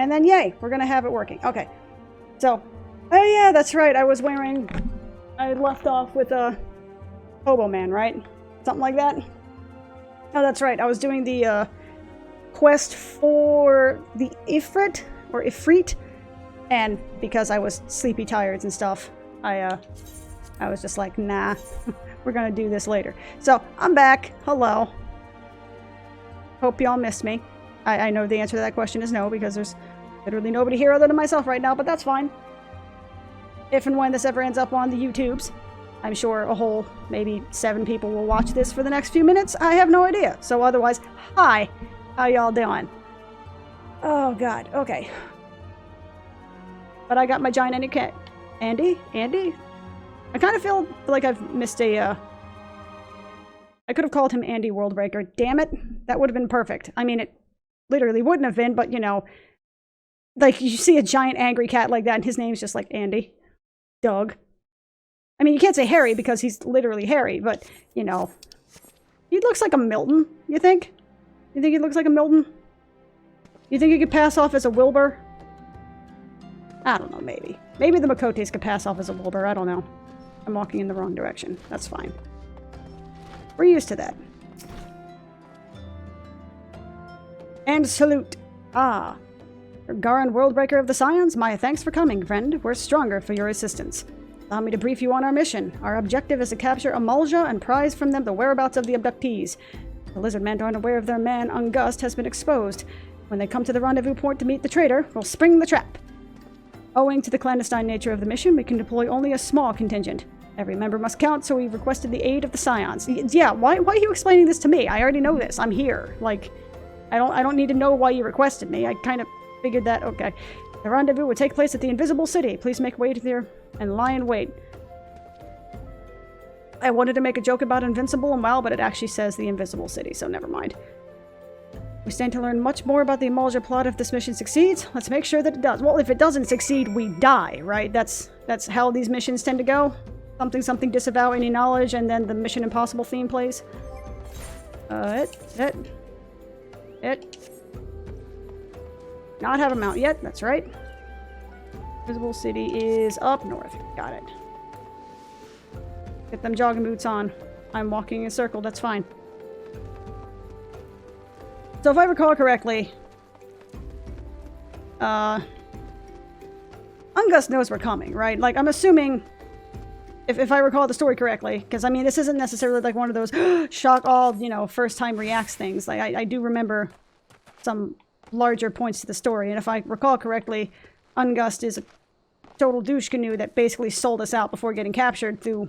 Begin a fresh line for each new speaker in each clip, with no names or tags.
And then, yay, we're gonna have it working. Okay. So, oh yeah, that's right. I left off with a Hobo Man, right? Something like that? Oh, that's right. I was doing the quest for the Ifrit, and because I was sleepy tired and stuff, I was just like, nah, we're gonna do this later. So, I'm back. Hello. Hope y'all missed me. I know the answer to that question is no, because there's literally nobody here other than myself right now, but that's fine. If and when this ever ends up on the YouTubes, I'm sure a whole, maybe 7 people will watch this for the next few minutes. I have no idea. So otherwise, hi. How y'all doing? Oh, God. Okay. But I got my giant Andy cat. Andy? I kind of feel like I've missed a, I could have called him Andy Worldbreaker. Damn it. That would have been perfect. I mean, it literally wouldn't have been, but, you know, like, you see a giant angry cat like that, and his name's just like Andy. Doug. I mean, you can't say Harry because he's literally Harry, but, you know, he looks like a Milton, you think? You think he looks like a Milton? You think he could pass off as a Wilbur? I don't know, maybe. Maybe the Makotes could pass off as a Wilbur, I don't know. I'm walking in the wrong direction. That's fine. We're used to that. And salute. Ah. Garan Worldbreaker of the Scions, my thanks for coming, friend. We're stronger for your assistance. Allow me to brief you on our mission. Our objective is to capture Eorzea and prize from them the whereabouts of the abductees. The lizard men aren't aware of their man, Ungust, has been exposed. When they come to the rendezvous point to meet the traitor, we'll spring the trap. Owing to the clandestine nature of the mission, we can deploy only a small contingent. Every member must count, so we've requested the aid of the Scions. Yeah, why are you explaining this to me? I already know this. I'm here. Like, I don't need to know why you requested me. I kind of figured that. Okay. The rendezvous would take place at the Invisible City. Please make way there and lie in wait. I wanted to make a joke about Invincible and WoW, but it actually says the Invisible City, so never mind. We stand to learn much more about the Eorzea plot if this mission succeeds. Let's make sure that it does. Well, if it doesn't succeed, we die, right? That's how these missions tend to go. Something disavow any knowledge, and then the Mission Impossible theme plays. Not have a mount yet, that's right. Invisible City is up north. Got it. Get them jogging boots on. I'm walking in a circle, that's fine. So if I recall correctly, Ungust knows we're coming, right? Like, I'm assuming, if I recall the story correctly, because, I mean, this isn't necessarily like one of those shock all, you know, first time reacts things. Like, I do remember some larger points to the story, and if I recall correctly, Ungust is a total douche canoe that basically sold us out before getting captured through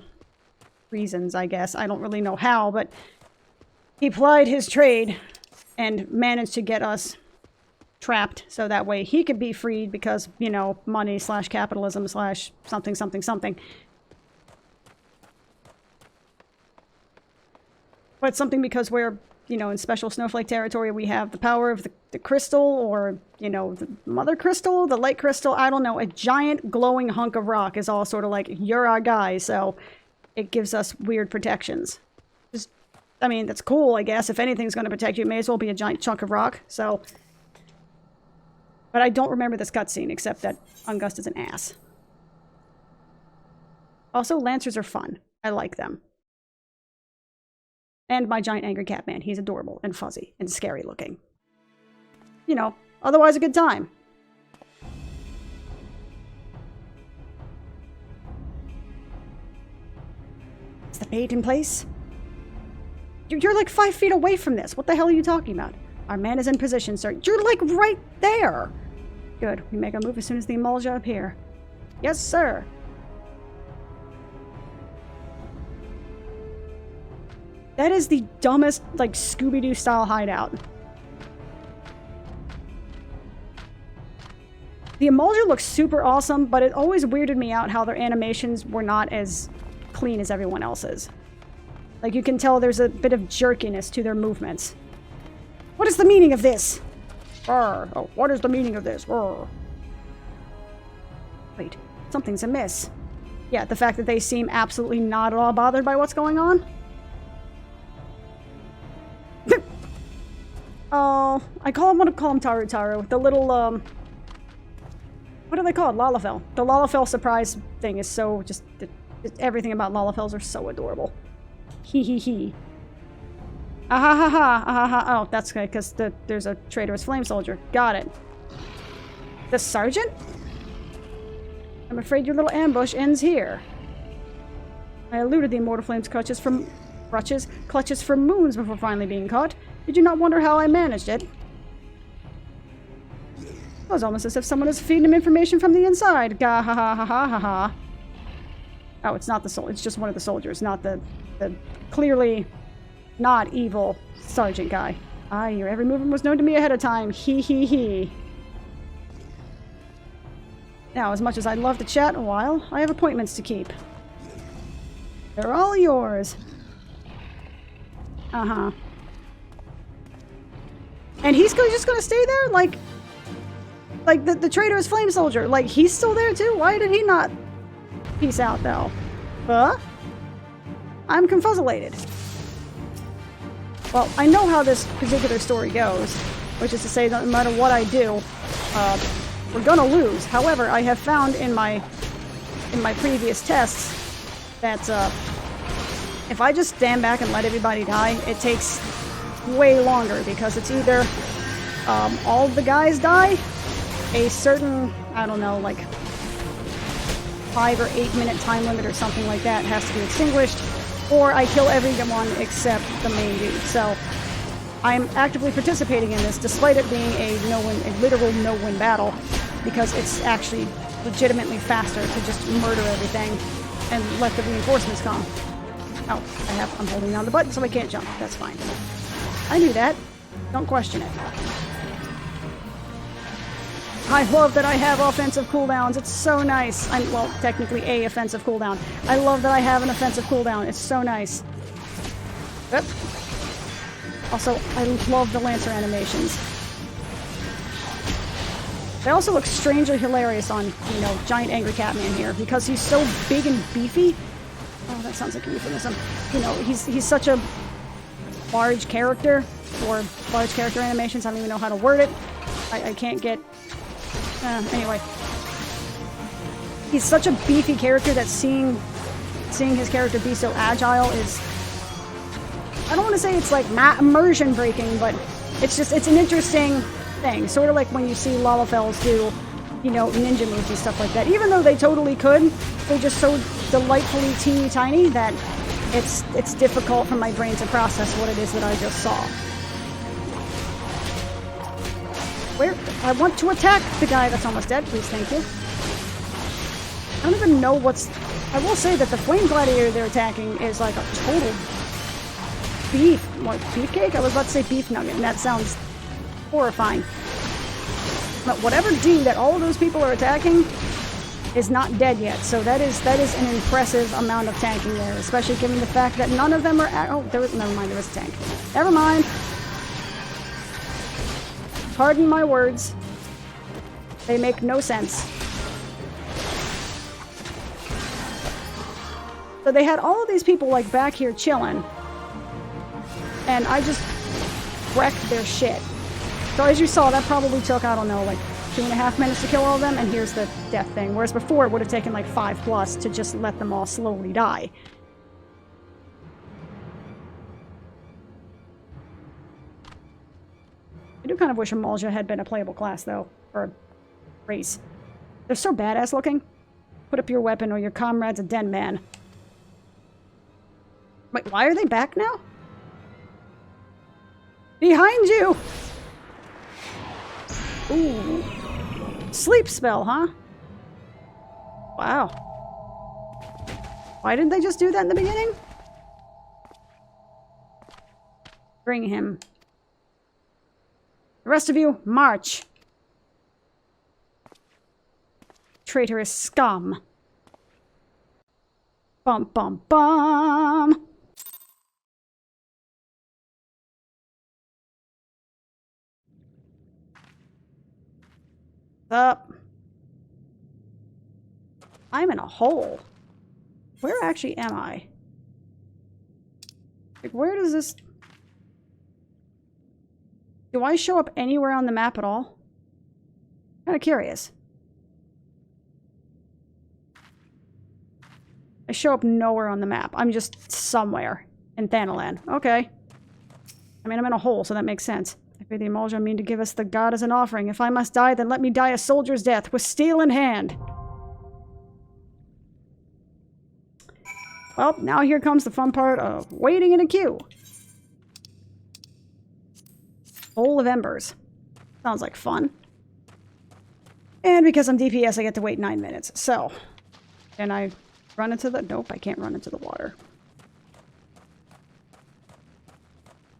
reasons, I guess. I don't really know how, but he plied his trade and managed to get us trapped so that way he could be freed because, you know, money / capitalism / something. But something because we're, you know, in special snowflake territory, we have the power of the crystal, or, you know, the mother crystal, the light crystal, I don't know. A giant glowing hunk of rock is all sort of like, you're our guy, so it gives us weird protections. Just, I mean, that's cool, I guess. If anything's going to protect you, it may as well be a giant chunk of rock, so. But I don't remember this cutscene, except that Ungust is an ass. Also, Lancers are fun. I like them. And my giant angry cat man. He's adorable and fuzzy and scary looking. You know, otherwise a good time. Is the bait in place? You're like 5 feet away from this. What the hell are you talking about? Our man is in position, sir. You're like right there. Good. We make our move as soon as the Eorzea appear. Yes, sir. That is the dumbest, like, Scooby-Doo style hideout. The Eorzea looks super awesome, but it always weirded me out how their animations were not as clean as everyone else's. Like, you can tell there's a bit of jerkiness to their movements. What is the meaning of this? Arr. Oh, what is the meaning of this? Arr. Wait, something's amiss. Yeah, the fact that they seem absolutely not at all bothered by what's going on. Oh, I want to call him Taru Taru. The little, What are they called? Lalafell. The Lalafell surprise thing is so just everything about Lalafells are so adorable. Hee hee hee. Ah ha ha ha. Ah ha ha. Oh, that's good because there's a traitorous flame soldier. Got it. The sergeant? I'm afraid your little ambush ends here. I eluded the Immortal Flame's clutches for moons before finally being caught. Did you not wonder how I managed it? It was almost as if someone was feeding him information from the inside. Gah ha ha ha ha ha ha. Oh, it's not the soldier. It's just one of the soldiers, not the clearly not evil sergeant guy. Aye, your every movement was known to me ahead of time. Hee hee hee. Now, as much as I'd love to chat a while, I have appointments to keep. They're all yours. Uh-huh. And he's just gonna stay there? Like the traitorous flame soldier. Like, he's still there too? Why did he not peace out, though? Huh? I'm confuzzulated. Well, I know how this particular story goes, which is to say that no matter what I do, we're gonna lose. However, I have found in my previous tests that if I just stand back and let everybody die, it takes way longer because it's either all of the guys die, a certain, I don't know, like 5 or 8 minute time limit or something like that has to be extinguished, or I kill everyone except the main dude. So I'm actively participating in this despite it being a literal no-win battle, because it's actually legitimately faster to just murder everything and let the reinforcements come. Oh, I'm holding down the button so I can't jump. That's fine. I knew that. Don't question it. I love that I have offensive cooldowns. It's so nice. Well, technically a offensive cooldown. I love that I have an offensive cooldown. It's so nice. Yep. Also, I love the Lancer animations. They also look strangely hilarious on, you know, Giant Angry Catman here, because he's so big and beefy. Oh, that sounds like a euphemism. You know, he's such a large character, or large character animations. I don't even know how to word it. I can't get... anyway. He's such a beefy character that seeing his character be so agile is... I don't want to say it's like immersion breaking, but it's an interesting thing. Sort of like when you see Lalafells do, you know, ninja moves and stuff like that. Even though they totally could, they're just so delightfully teeny tiny that it's difficult for my brain to process what it is that I just saw. Where? I want to attack the guy that's almost dead, please, thank you. I don't even know what's... I will say that the flame gladiator they're attacking is like a total beef... What, beefcake? I was about to say beef nugget, and that sounds horrifying. But whatever dude that all of those people are attacking is not dead yet, so that is an impressive amount of tanking there, especially given the fact that none of them are... Oh, never mind, there was a tank. Never mind. Pardon my words. They make no sense. So they had all of these people like back here chilling, and I just wrecked their shit. So as you saw, that probably took, I don't know, like 2.5 minutes to kill all of them, and here's the death thing. Whereas before it would have taken like 5+ to just let them all slowly die. I do kind of wish Eorzea had been a playable class, though, or race. They're so badass looking. Put up your weapon or your comrade's a dead man. Wait, why are they back now? Behind you! Ooh. Sleep spell, huh? Wow. Why didn't they just do that in the beginning? Bring him. The rest of you, march. Traitorous scum. Bum bum bum. Up. I'm in a hole. Where actually am I? Like, where does this... Do I show up anywhere on the map at all? Kind of curious. I show up nowhere on the map. I'm just somewhere in Thanalan. Okay. I mean, I'm in a hole, so that makes sense. I pray the Eorzea mean to give us the god as an offering. If I must die, then let me die a soldier's death, with steel in hand. Well, now here comes the fun part of waiting in a queue. Bowl of Embers. Sounds like fun. And because I'm DPS, I get to wait 9 minutes. So, can I run into the... Nope, I can't run into the water.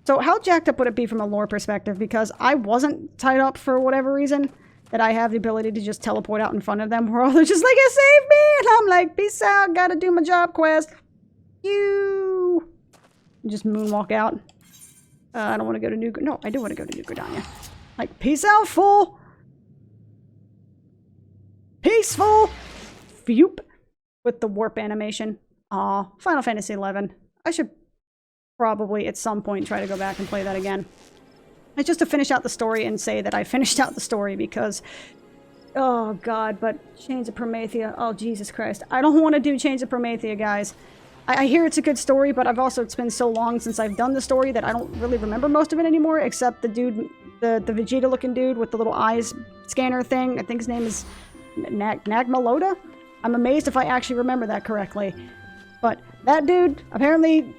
So how jacked up would it be from a lore perspective? Because I wasn't tied up for whatever reason, that I have the ability to just teleport out in front of them, where all they're just like, save me! And I'm like, peace out, gotta do my job quest. You just moonwalk out. I don't want to go to New... No, I do want to go to New Gridania. Like, peace out, fool! Peaceful! Phoop! With the warp animation. Aw, Final Fantasy XI. I should probably at some point try to go back and play that again. It's just to finish out the story and say that I finished out the story because... Oh god, but Chains of Promethea. Oh, Jesus Christ. I don't want to do Chains of Promethea, guys. I hear it's a good story, but I've also... It's been so long since I've done the story that I don't really remember most of it anymore, except the dude... The Vegeta-looking dude with the little eyes scanner thing. I think his name is Nagmaloda? I'm amazed if I actually remember that correctly. But that dude, apparently...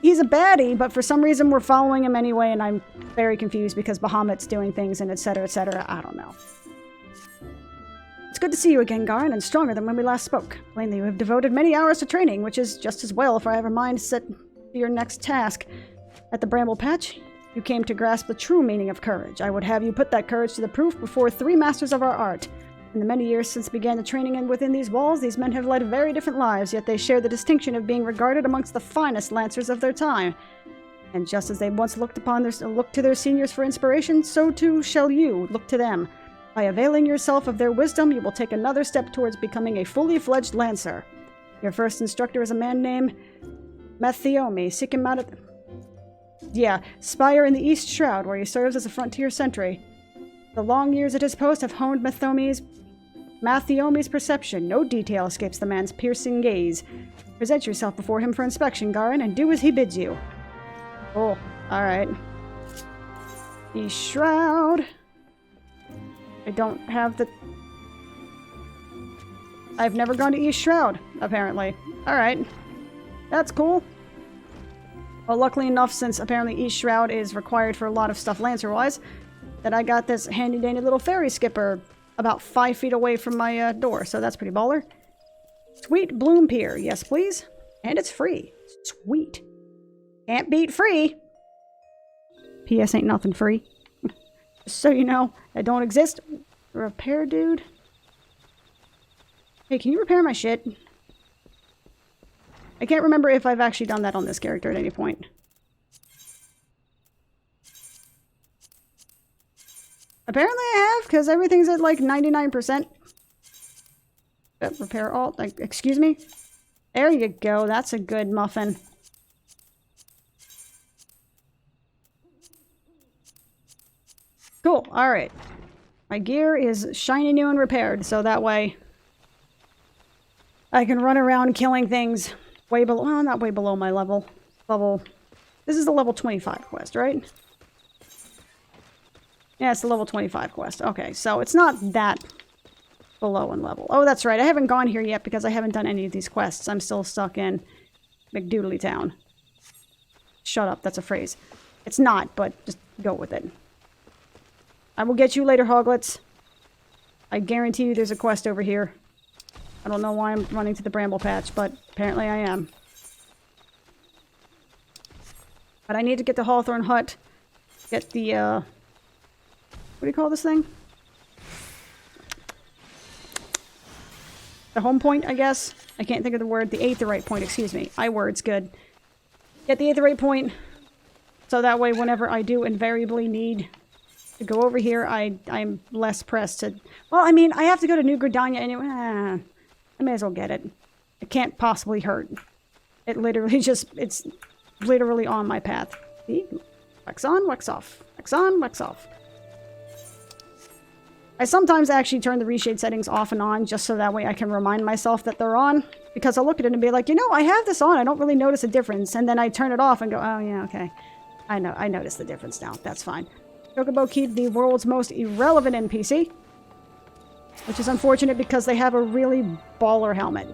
He's a baddie, but for some reason we're following him anyway, and I'm very confused because Bahamut's doing things and etc, etc. I don't know. It's good to see you again, Garin, and stronger than when we last spoke. Plainly, you have devoted many hours to training, which is just as well if I have a mind set to your next task. At the Bramble Patch, you came to grasp the true meaning of courage. I would have you put that courage to the proof before 3 masters of our art. In the many years since began the training within these walls, these men have led very different lives, yet they share the distinction of being regarded amongst the finest lancers of their time. And just as they once looked to their seniors for inspiration, so too shall you look to them. By availing yourself of their wisdom, you will take another step towards becoming a fully fledged lancer. Your first instructor is a man named Mathiomi. Seek him out at... Spire in the East Shroud, where he serves as a frontier sentry. The long years at his post have honed Mathiomi's perception. No detail escapes the man's piercing gaze. Present yourself before him for inspection, Garin, and do as he bids you. Oh, alright. East Shroud. I don't have the... I've never gone to East Shroud, apparently. Alright. That's cool. Well, luckily enough, since apparently East Shroud is required for a lot of stuff Lancer-wise, that I got this handy-dandy little ferry skipper about 5 feet away from my door, so that's pretty baller. Sweet Bloom Pier, yes please. And it's free. Sweet. Can't beat free. P.S. ain't nothing free. Just so you know, that don't exist. Repair dude? Hey, can you repair my shit? I can't remember if I've actually done that on this character at any point. Apparently I have, because everything's at like 99%. Repair all, like, excuse me? There you go, that's a good muffin. Cool, alright. My gear is shiny new and repaired, so that way I can run around killing things way below, well, not way below my level. This is the level 25 quest, right? Yeah, it's the level 25 quest. Okay, so it's not that below in level. Oh, that's right. I haven't gone here yet because I haven't done any of these quests. I'm still stuck in McDoodly Town. Shut up, that's a phrase. It's not, but just go with it. I will get you later, Hoglets. I guarantee you there's a quest over here. I don't know why I'm running to the Bramble Patch, but apparently I am. But I need to get to Hawthorne Hut. Get the, what do you call this thing? The home point, I guess? I can't think of the word. The aetheryte point, excuse me. I-word's good. Get the aetheryte point. So that way, whenever I do invariably need to go over here, I'm less pressed to... Well, I mean, I have to go to New Gridania anyway. I may as well get it. It can't possibly hurt. It literally just... It's literally on my path. See? Wax on, wax off. Wax on, wax off. I sometimes actually turn the reshade settings off and on just so that way I can remind myself that they're on. Because I'll look at it and be like, you know, I have this on. I don't really notice a difference. And then I turn it off and go, oh, yeah, okay. I notice the difference now. That's fine. Chocobo Keith, the world's most irrelevant NPC. Which is unfortunate because they have a really baller helmet.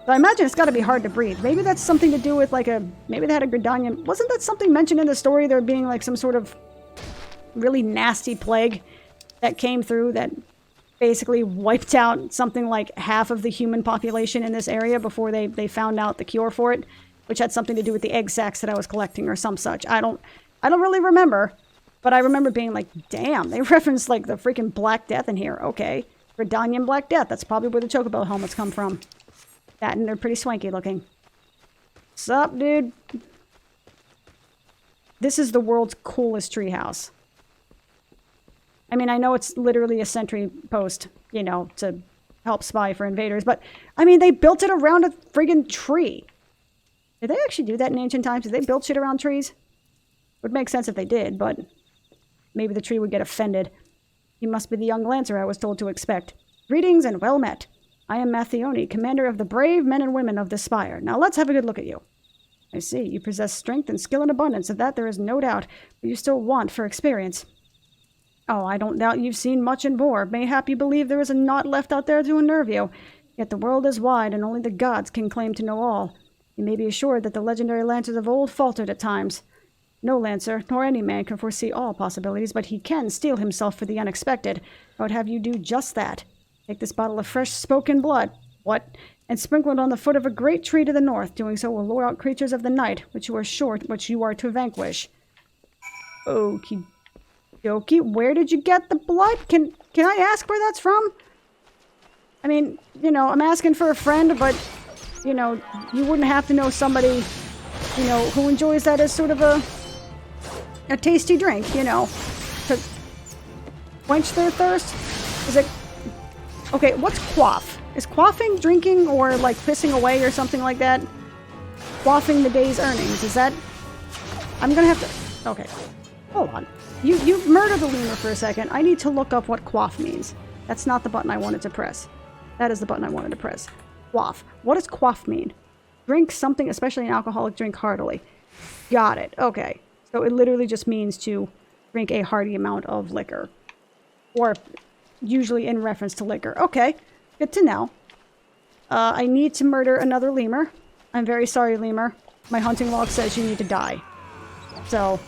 So I imagine it's got to be hard to breathe. Maybe that's something to do with like a... Maybe they had a Gridanian... Wasn't that something mentioned in the story? There being like some sort of really nasty plague that came through that basically wiped out something like half of the human population in this area before they found out the cure for it, which had something to do with the egg sacs that I was collecting or some such. I don't really remember, but I remember being like, damn, they referenced like the freaking Black Death in here. Okay, Gridanian Black Death. That's probably where the Chocobo helmets come from. That and they're pretty swanky looking. Sup, dude? This is the world's coolest treehouse. I mean, I know it's literally a sentry post, you know, to help spy for invaders, but, I mean, they built it around a friggin' tree. Did they actually do that in ancient times? Did they build shit around trees? Would make sense if they did, but maybe the tree would get offended. You must be the young lancer I was told to expect. Greetings and well met. I am Mathione, commander of the brave men and women of the Spire. Now let's have a good look at you. I see, you possess strength and skill in abundance, of that there is no doubt, but you still want for experience. Oh, I don't doubt you've seen much and more. Mayhap you believe there is a knot left out there to unnerve you. Yet the world is wide, and only the gods can claim to know all. You may be assured that the legendary lancers of old faltered at times. No lancer, nor any man, can foresee all possibilities, but he can steel himself for the unexpected. I would have you do just that. Take this bottle of fresh spoken blood. What? And sprinkle it on the foot of a great tree to the north. Doing so will lure out creatures of the night, which you are to vanquish. Okie dokie. Where did you get the blood? Can I ask where that's from? I mean, you know, I'm asking for a friend, but, you know, you wouldn't have to know somebody, you know, who enjoys that as sort of a tasty drink, you know, to quench their thirst. Is it... Okay, what's quaff? Is quaffing drinking or, like, pissing away or something like that? Quaffing the day's earnings, is that... I'm gonna have to... Okay, hold on. You murdered the lemur for a second. I need to look up what quaff means. That's not the button I wanted to press. That is the button I wanted to press. Quaff. What does quaff mean? Drink something, especially an alcoholic drink, heartily. Got it. Okay. So it literally just means to drink a hearty amount of liquor. Or usually in reference to liquor. Okay. Good to know. I need to murder another lemur. I'm very sorry, lemur. My hunting log says you need to die. So...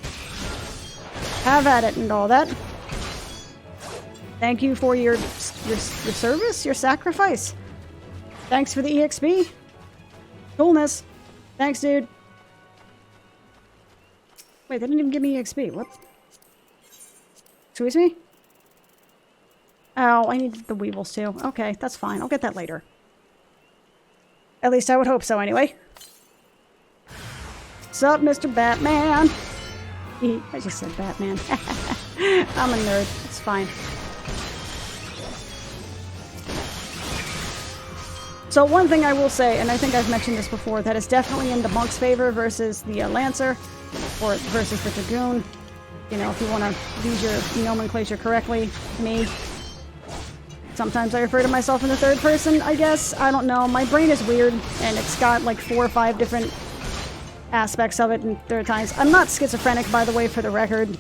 have at it and all that. Thank you for your service, your sacrifice. Thanks for the EXP. Coolness. Thanks, dude. Wait, they didn't even give me EXP. What? Excuse me? Oh, I need the weevils too. Okay, that's fine. I'll get that later. At least I would hope so anyway. Sup, Mr. Batman? I just said Batman. I'm a nerd. It's fine. So one thing I will say, and I think I've mentioned this before, that is definitely in the monk's favor versus the Lancer, or versus the Dragoon. You know, if you want to use your nomenclature correctly, me. Sometimes I refer to myself in the third person, I guess. I don't know. My brain is weird, and it's got like 4 or 5 different aspects of it, and there are times... I'm not schizophrenic, by the way, for the record.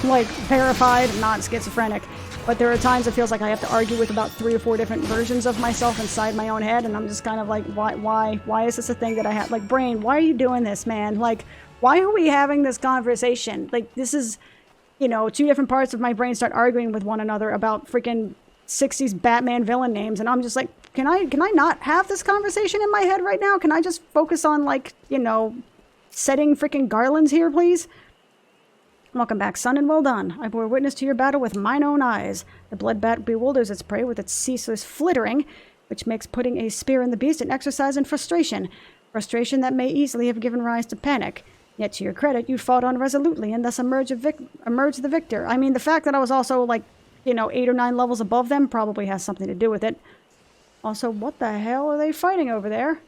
Like, verified, not schizophrenic. But there are times it feels like I have to argue with about 3 or 4 different versions of myself inside my own head, and I'm just kind of like, why is this a thing that I have? Like, brain, why are you doing this, man? Like, why are we having this conversation? Like, this is, you know, 2 different parts of my brain start arguing with one another about freaking 60s Batman villain names, and I'm just like, can I not have this conversation in my head right now? Can I just focus on, like, you know, setting freaking garlands here, please? Welcome back, son, and well done. I bore witness to your battle with mine own eyes. The blood bat bewilders its prey with its ceaseless flittering, which makes putting a spear in the beast an exercise in frustration. Frustration that may easily have given rise to panic. Yet, to your credit, you fought on resolutely and thus emerged the victor. I mean, the fact that I was also, like, you know, 8 or 9 levels above them probably has something to do with it. Also, what the hell are they fighting over there?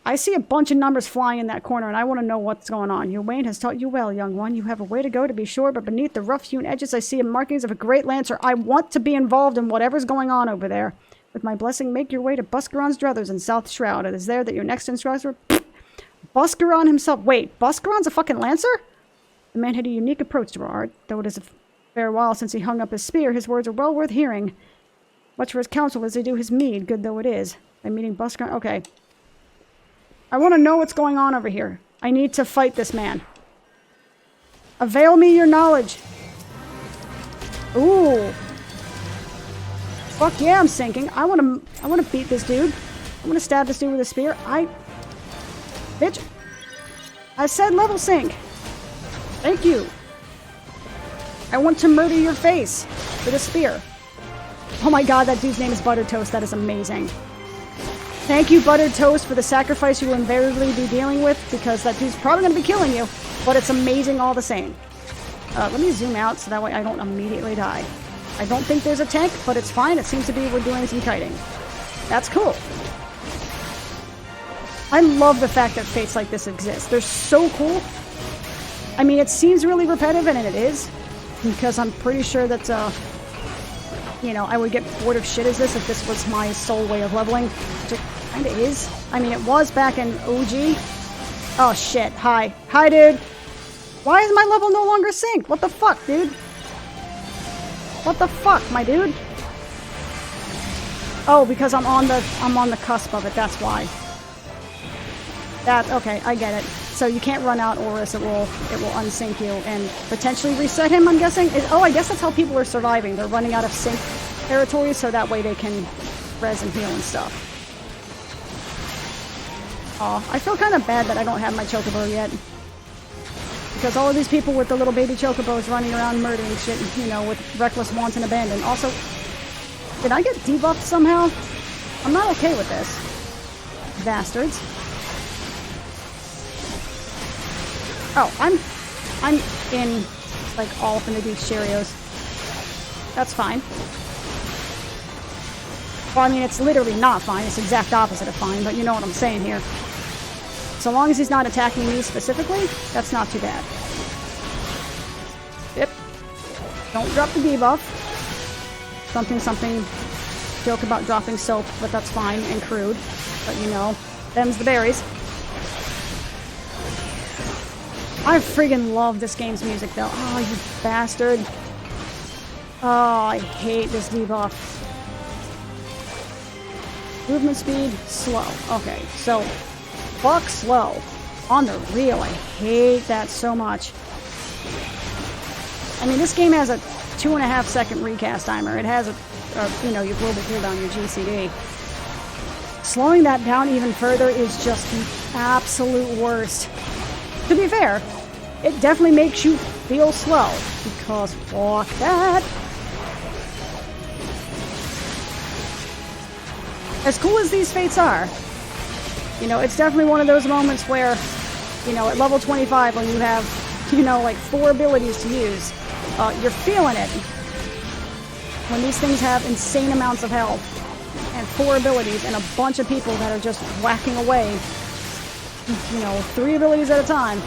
I see a bunch of numbers flying in that corner, and I want to know what's going on. Your Wayne has taught you well, young one. You have a way to go, to be sure, but beneath the rough-hewn edges, I see markings of a great lancer. I want to be involved in whatever's going on over there. With my blessing, make your way to Buscaron's druthers in South Shroud. It is there that your next instructor... Buscaron himself. Wait, Buscaron's a fucking lancer? The man had a unique approach to our art. Though it is a fair while since he hung up his spear, his words are well worth hearing. Much for his counsel as they do his meed, good though it is. I'm meeting Buscaron. Okay. I want to know what's going on over here. I need to fight this man. Avail me your knowledge. Ooh. Fuck yeah, I'm sinking. I want to beat this dude. I want to stab this dude with a spear. Bitch. I said level sink. Thank you. I want to murder your face with a spear. Oh my god, that dude's name is Buttered Toast. That is amazing. Thank you, Buttered Toast, for the sacrifice you will invariably be dealing with, because that dude's probably going to be killing you, but it's amazing all the same. Let me zoom out so that way I don't immediately die. I don't think there's a tank, but it's fine. It seems to be we're doing some kiting. That's cool. I love the fact that fates like this exist. They're so cool. I mean, it seems really repetitive, and it is, because I'm pretty sure that, you know, I would get bored of shit as this if this was my sole way of leveling, which it kind of is. I mean, it was back in OG. Oh, shit. Hi. Hi, dude. Why is my level no longer synced? What the fuck, dude? What the fuck, my dude? Oh, because I'm on the cusp of it. That's why. Okay, I get it. So you can't run out, or else it will unsync you and potentially reset him, I'm guessing. Oh, I guess that's how people are surviving. They're running out of sync territory, so that way they can res and heal and stuff. Aw, I feel kind of bad that I don't have my chocobo yet. Because all of these people with the little baby chocobos running around murdering shit, you know, with reckless wanton abandon. Also, did I get debuffed somehow? I'm not okay with this. Bastards. Oh, I'm in, like, all up into these Cheerios. That's fine. Well, I mean, it's literally not fine. It's the exact opposite of fine, but you know what I'm saying here. So long as he's not attacking me specifically, that's not too bad. Yep. Don't drop the debuff. Something, joke about dropping soap, but that's fine and crude. But you know, them's the berries. I friggin' love this game's music, though. Oh, you bastard. Oh, I hate this debuff. Movement speed, slow. Okay, so, fuck slow. On the real, I hate that so much. I mean, this game has a 2.5 second recast timer. It has you know, your global cooldown, your GCD. Slowing that down even further is just the absolute worst. To be fair, it definitely makes you feel slow, because fuck that. As cool as these fates are, you know, it's definitely one of those moments where, you know, at level 25, when you have, you know, like 4 abilities to use, you're feeling it. When these things have insane amounts of health, and 4 abilities, and a bunch of people that are just whacking away, you know, 3 abilities at a time,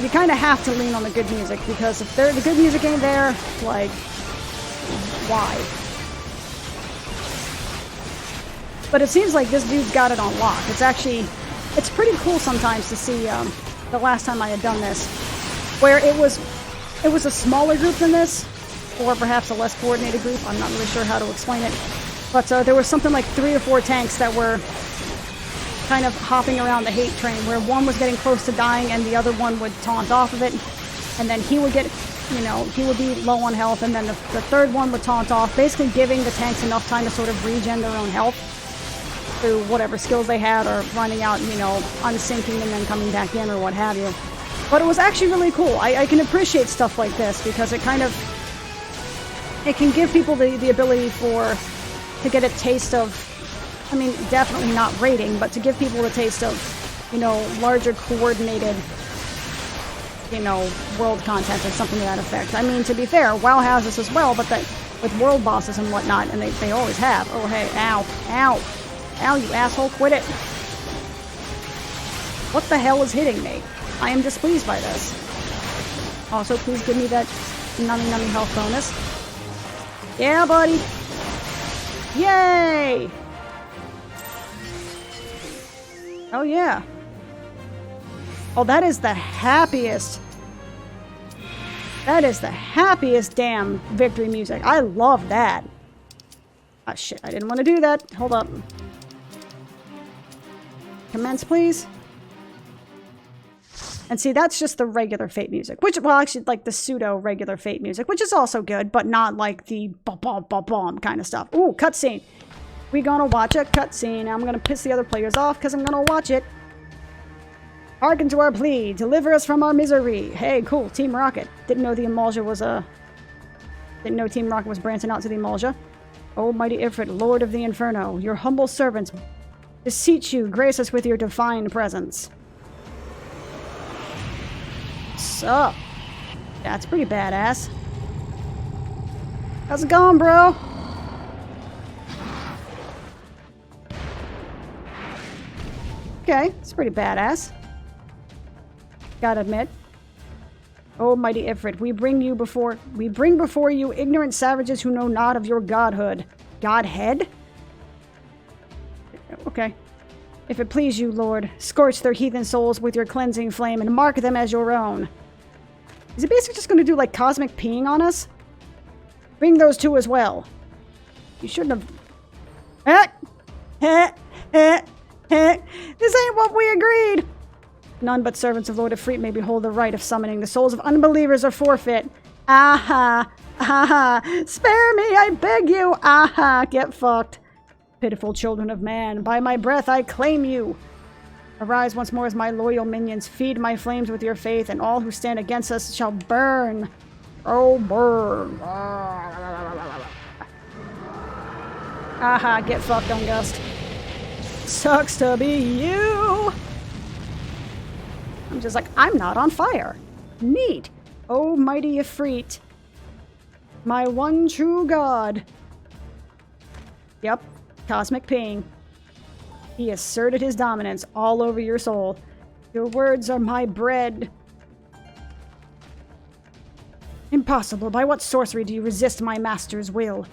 you kind of have to lean on the good music, because if the good music ain't there, like, why? But it seems like this dude's got it on lock. It's pretty cool sometimes to see, the last time I had done this, where it was a smaller group than this, or perhaps a less coordinated group. I'm not really sure how to explain it. But there was something like 3 or 4 tanks that were kind of hopping around the hate train, where one was getting close to dying and the other one would taunt off of it, and then he would get, you know, he would be low on health, and then the third one would taunt off, basically giving the tanks enough time to sort of regen their own health through whatever skills they had, or running out, you know, unsinking and then coming back in, or what have you. But it was actually really cool. I can appreciate stuff like this, because it kind of, it can give people the ability to get a taste of, I mean, definitely not raiding, but to give people a taste of, you know, larger coordinated, you know, world content or something to that effect. I mean, to be fair, WoW has this as well, but that with world bosses and whatnot, and they always have. Oh, hey, ow, ow, ow, you asshole, quit it. What the hell is hitting me? I am displeased by this. Also, please give me that nummy health bonus. Yeah, buddy. Yay! Oh, yeah. Oh, that is the happiest. That is the happiest damn victory music. I love that. Ah, shit. I didn't want to do that. Hold up. Commence, please. And see, that's just the regular Fate music. Which, well, actually, like the pseudo-regular Fate music, which is also good, but not like the ba-bom kind of stuff. Ooh, cutscene. We gonna watch a cutscene. I'm gonna piss the other players off because I'm gonna watch it. Hearken to our plea. Deliver us from our misery. Hey, cool. Team Rocket. Didn't know the Eorzea was Didn't know Team Rocket was branching out to the Eorzea. Oh, mighty Ifrit, Lord of the Inferno, your humble servants beseech you, grace us with your divine presence. Sup? That's pretty badass. How's it going, bro? Okay, it's pretty badass. Gotta admit. Oh, mighty Ifrit, we bring before you ignorant savages who know not of your godhood. Godhead? Okay. If it please you, Lord, scorch their heathen souls with your cleansing flame and mark them as your own. Is it basically just going to do, like, cosmic peeing on us? Bring those two as well. You shouldn't have... This ain't what we agreed! None but servants of Lord Ifrit may behold the right of summoning. The souls of unbelievers are forfeit. Aha! Aha! Spare me, I beg you! Aha! Get fucked. Pitiful children of man, by my breath I claim you. Arise once more as my loyal minions. Feed my flames with your faith, and all who stand against us shall burn. Oh, burn. Aha! Get fucked, Ungust. Sucks to be you! I'm just like, I'm not on fire. Neat. Oh, mighty Ifrit. My one true god. Yep. Cosmic ping. He asserted his dominance all over your soul. Your words are my bread. Impossible. By what sorcery do you resist my master's will?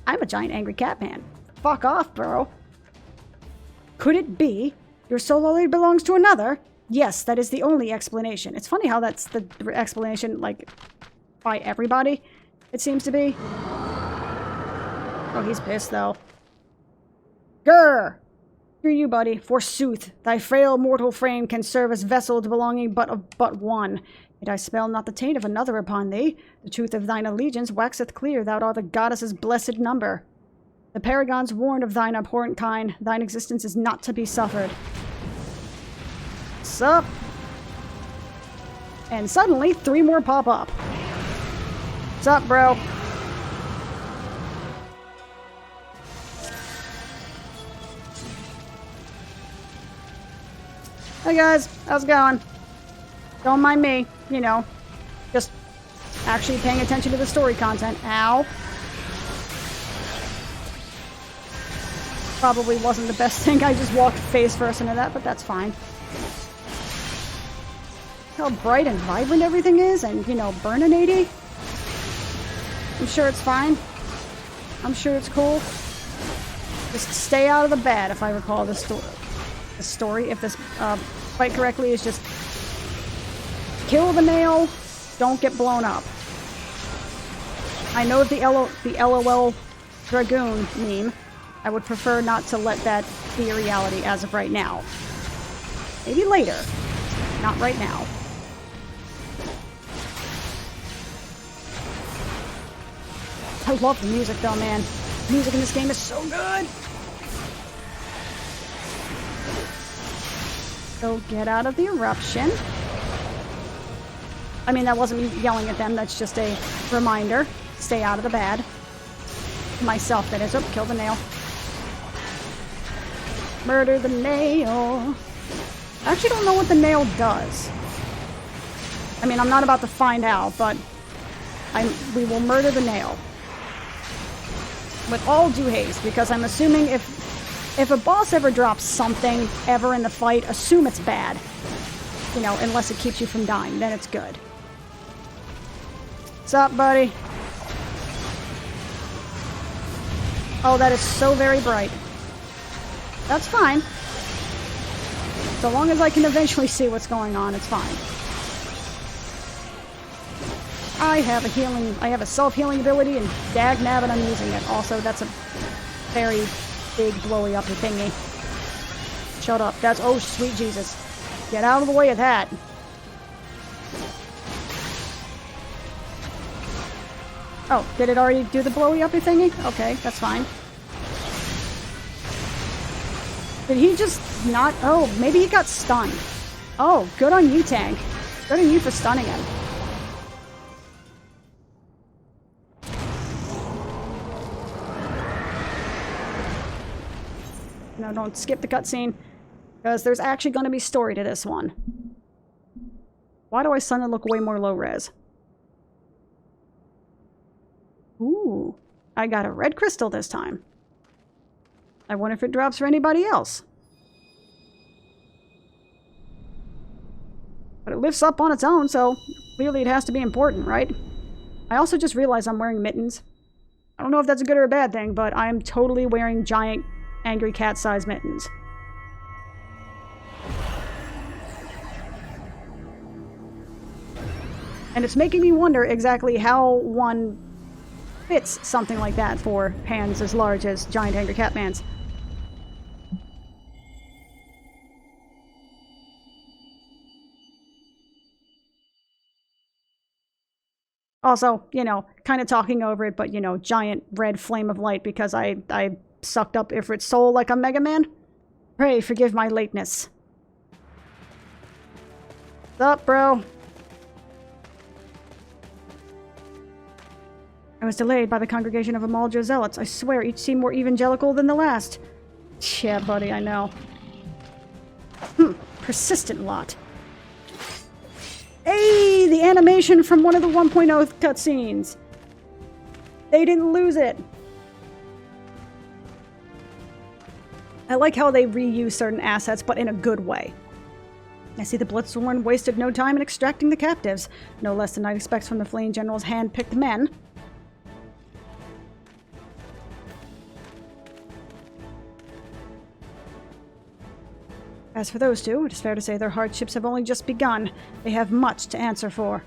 I'm a giant angry cat man. Fuck off, bro. Could it be your soul already belongs to another? Yes, that is the only explanation. It's funny how that's the explanation, like, by everybody, it seems to be. Oh, he's pissed, though. Grr! Screw you, buddy. Forsooth, thy frail mortal frame can serve as vessel belonging but one. Yet I smell not the taint of another upon thee. The truth of thine allegiance waxeth clear. Thou art the goddess's blessed number. The paragons warned of thine abhorrent kind. Thine existence is not to be suffered. Sup? And suddenly, 3 more pop up. Sup, bro? Hey guys, how's it going? Don't mind me, you know, just actually paying attention to the story content. Ow. Probably wasn't the best thing. I just walked face first into that, but that's fine. How bright and vibrant everything is, and, you know, burninaty. I'm sure it's fine. I'm sure it's cool. Just stay out of the bad, if I recall the story, if this quite correctly, is just kill the nail, don't get blown up. I know the LOL Dragoon meme. I would prefer not to let that be a reality as of right now. Maybe later. Not right now. I love the music though, man. The music in this game is so good! So get out of the eruption. I mean, that wasn't me yelling at them, that's just a reminder. Stay out of the bad. Myself, that is. Oh, kill the nail. Murder the nail. I actually don't know what the nail does. I mean, I'm not about to find out, but we will murder the nail. With all due haste, because I'm assuming if If a boss ever drops something ever in the fight, assume it's bad. You know, unless it keeps you from dying, then it's good. What's up, buddy? Oh, that is so very bright. That's fine. So long as I can eventually see what's going on, it's fine. I have a self-healing ability, and dag nabbit, I'm using it. Also, that's a very big blowy uppy thingy. Shut up. That's, oh sweet Jesus. Get out of the way of that. Oh, did it already do the blowy uppy thingy? Okay, that's fine. Did he just not? Oh, maybe he got stunned. Oh, good on you, Tank. Good on you for stunning him. No, don't skip the cutscene, because there's actually going to be story to this one. Why do I suddenly look way more low res? Ooh, I got a red crystal this time. I wonder if it drops for anybody else. But it lifts up on its own, so clearly it has to be important, right? I also just realized I'm wearing mittens. I don't know if that's a good or a bad thing, but I'm totally wearing giant, angry cat-sized mittens. And it's making me wonder exactly how one fits something like that for hands as large as giant angry catmans. Also, you know, kind of talking over it, but, you know, giant red flame of light because I sucked up Ifrit's soul like a Mega Man. Pray, forgive my lateness. What's up, bro? I was delayed by the congregation of Amalja zealots. I swear, each seemed more evangelical than the last. Yeah, buddy, I know. Persistent lot. Hey, the animation from one of the 1.0 cutscenes. They didn't lose it. I like how they reuse certain assets, but in a good way. I see the Bloodsworn wasted no time in extracting the captives, no less than I'd expect from the fleeing general's hand-picked men. As for those two, it is fair to say their hardships have only just begun. They have much to answer for.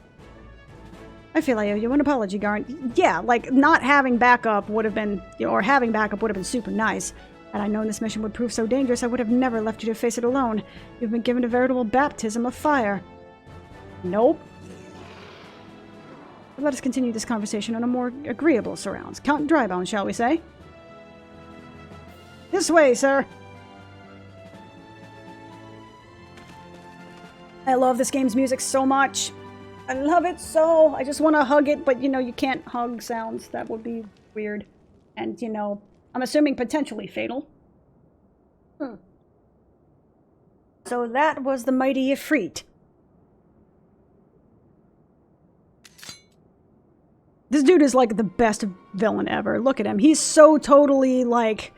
I feel I owe you an apology, Garn. Yeah, like, not having backup would have been, or having backup would have been super nice. Had I known this mission would prove so dangerous, I would have never left you to face it alone. You've been given a veritable baptism of fire. Nope. But let us continue this conversation on a more agreeable surrounds. Count Drybones, shall we say? This way, sir. I love this game's music so much. I love it so. I just want to hug it, but, you know, you can't hug sounds. That would be weird. And, you know, I'm assuming potentially fatal. So that was the mighty Ifrit. This dude is, like, the best villain ever. Look at him. He's so totally, like,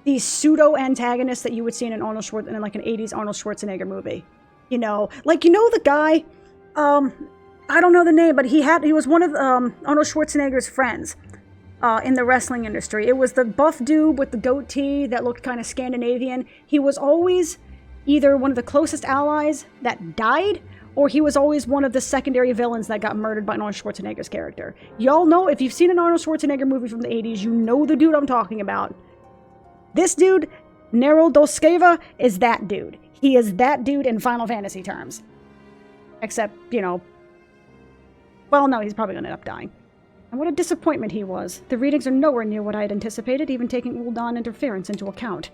the pseudo-antagonist that you would see in an Arnold Schwarzenegger, in, like, an 80s Arnold Schwarzenegger movie. You know, like, you know the guy, I don't know the name, but he was one of Arnold Schwarzenegger's friends in the wrestling industry. It was the buff dude with the goatee that looked kind of Scandinavian. He was always either one of the closest allies that died, or he was always one of the secondary villains that got murdered by Arnold Schwarzenegger's character. Y'all know, if you've seen an Arnold Schwarzenegger movie from the 80s, you know the dude I'm talking about. This dude, Nero Doskeva, is that dude. He is that dude in Final Fantasy terms. Except, you know... Well, no, he's probably going to end up dying. And what a disappointment he was. The readings are nowhere near what I had anticipated, even taking Ul'dan interference into account.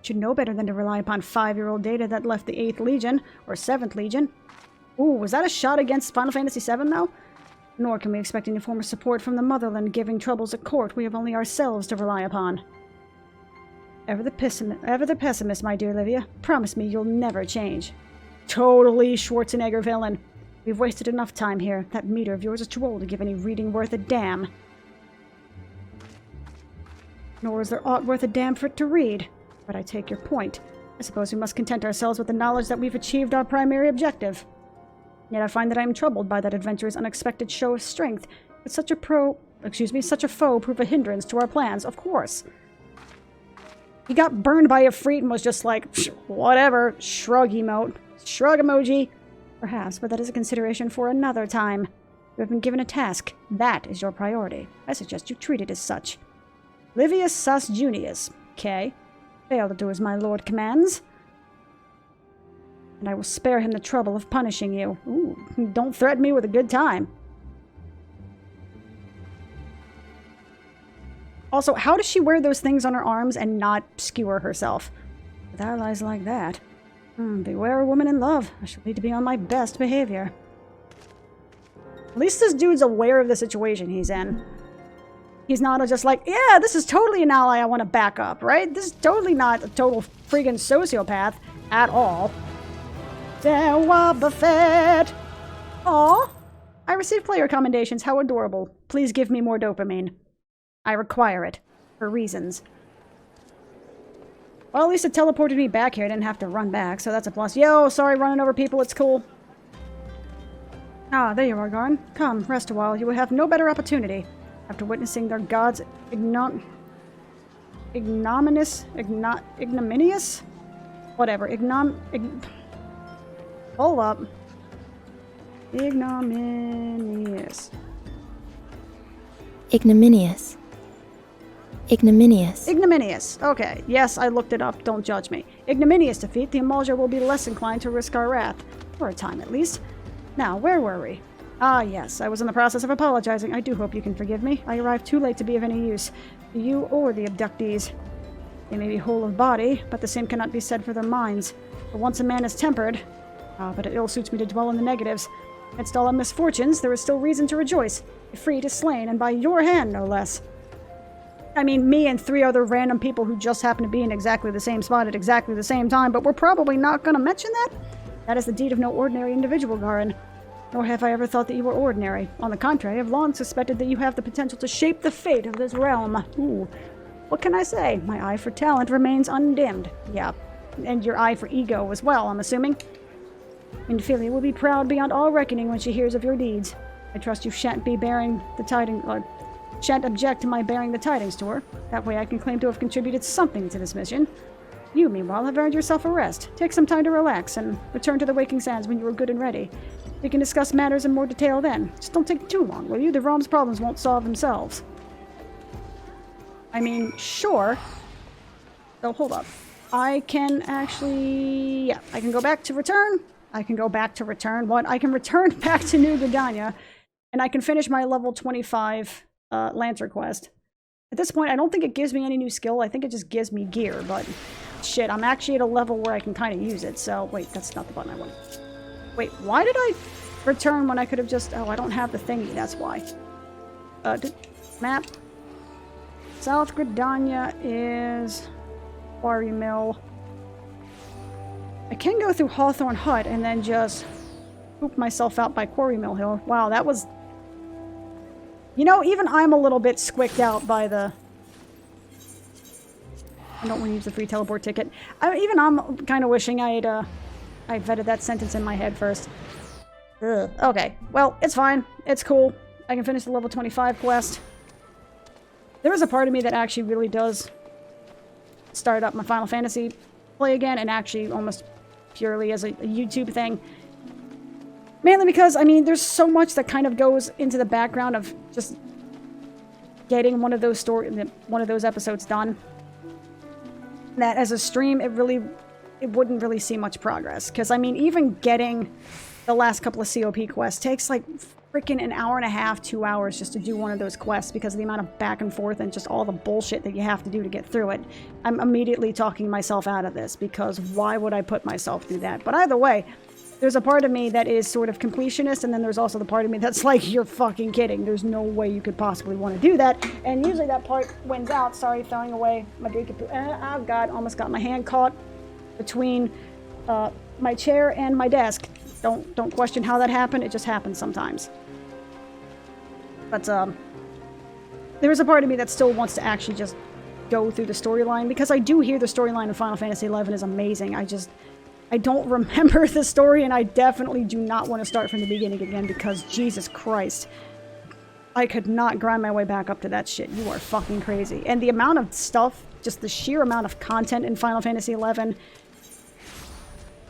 Should know better than to rely upon 5-year-old data that left the 8th Legion, or 7th Legion. Ooh, was that a shot against Final Fantasy VII, though? Nor can we expect any form of support from the motherland giving troubles at court. We have only ourselves to rely upon. Ever the pessimist, my dear Livia. Promise me you'll never change. Totally Schwarzenegger villain. We've wasted enough time here. That meter of yours is too old to give any reading worth a damn. Nor is there aught worth a damn for it to read. But I take your point. I suppose we must content ourselves with the knowledge that we've achieved our primary objective. Yet I find that I am troubled by that adventurer's unexpected show of strength. Could such a foe prove a hindrance to our plans? Of course. He got burned by a freet and was just like, whatever, shrug emote. Shrug emoji. Perhaps, but that is a consideration for another time. You have been given a task. That is your priority. I suggest you treat it as such. Livius Sus Junius. Okay. Fail to do as my lord commands. And I will spare him the trouble of punishing you. Ooh, don't threaten me with a good time. Also, how does she wear those things on her arms and not skewer herself? With allies like that. Beware a woman in love. I shall need to be on my best behavior. At least this dude's aware of the situation he's in. He's not just like, yeah, this is totally an ally I want to back up, right? This is totally not a total friggin' sociopath at all. Buffet. Aw. I received player commendations. How adorable. Please give me more dopamine. I require it. For reasons. Well, at least it teleported me back here. I didn't have to run back, so that's a plus. Yo, sorry running over people. It's cool. Ah, there you are, Garn. Come, rest a while. You will have no better opportunity. After witnessing their gods' ignominious? Whatever. Hold up. Ignominious.
Ignominious. Ignominious.
Ignominious. Okay. Yes, I looked it up. Don't judge me. Ignominious defeat, the Eorzea will be less inclined to risk our wrath. For a time, at least. Now, where were we? Ah, yes. I was in the process of apologizing. I do hope you can forgive me. I arrived too late to be of any use. To you or the abductees. They may be whole of body, but the same cannot be said for their minds. For once a man is tempered... but it ill suits me to dwell in the negatives. Amidst all our misfortunes, there is still reason to rejoice. The freed is slain, and by your hand, no less. I mean, me and 3 other random people who just happen to be in exactly the same spot at exactly the same time, but we're probably not going to mention that? That is the deed of no ordinary individual, Garin. Nor have I ever thought that you were ordinary. On the contrary, I have long suspected that you have the potential to shape the fate of this realm. Ooh. What can I say? My eye for talent remains undimmed. Yeah. And your eye for ego as well, I'm assuming. Minfilia will be proud beyond all reckoning when she hears of your deeds. I trust you shan't be bearing the tidings, or shan't object to my bearing the tidings to her. That way I can claim to have contributed something to this mission. You, meanwhile, have earned yourself a rest. Take some time to relax and return to the Waking Sands when you are good and ready. We can discuss matters in more detail then. Just don't take too long, will you? The realm's problems won't solve themselves. I mean, sure. So, hold up. I can actually... yeah, I can go back to return. I can go back to return. What? I can return back to New Gridania, and I can finish my level 25 Lancer quest. At this point, I don't think it gives me any new skill. I think it just gives me gear, but... shit, I'm actually at a level where I can kind of use it, so... wait, that's not the button I want. Wait, why did I return when I could have just... oh, I don't have the thingy, that's why. Map. South Gridania is... Quarry Mill. I can go through Hawthorne Hut and then just poop myself out by Quarry Mill Hill. Wow, that was... you know, even I'm a little bit squicked out by the... I don't want to use the free teleport ticket. Even I'm kind of wishing I vetted that sentence in my head first. Ugh. Okay, well, it's fine. It's cool. I can finish the level 25 quest. There is a part of me that actually really does start up my Final Fantasy play again, and actually almost purely as a YouTube thing. Mainly because, I mean, there's so much that kind of goes into the background of just getting one of those episodes done, that as a stream, it wouldn't really see much progress. Because, I mean, even getting the last couple of COP quests takes, like, freaking an hour and a half, 2 hours just to do one of those quests because of the amount of back and forth and just all the bullshit that you have to do to get through it. I'm immediately talking myself out of this because why would I put myself through that? But either way, there's a part of me that is sort of completionist, and then there's also the part of me that's like, you're fucking kidding. There's no way you could possibly want to do that. And usually that part wins out. Sorry, throwing away my drink of poo. Oh god, almost got my hand caught between my chair and my desk. Don't question how that happened. It just happens sometimes. But there is a part of me that still wants to actually just go through the storyline, because I do hear the storyline of Final Fantasy XI is amazing. I don't remember the story, and I definitely do not want to start from the beginning again, because Jesus Christ, I could not grind my way back up to that shit. You are fucking crazy. And the amount of stuff, just the sheer amount of content in Final Fantasy XI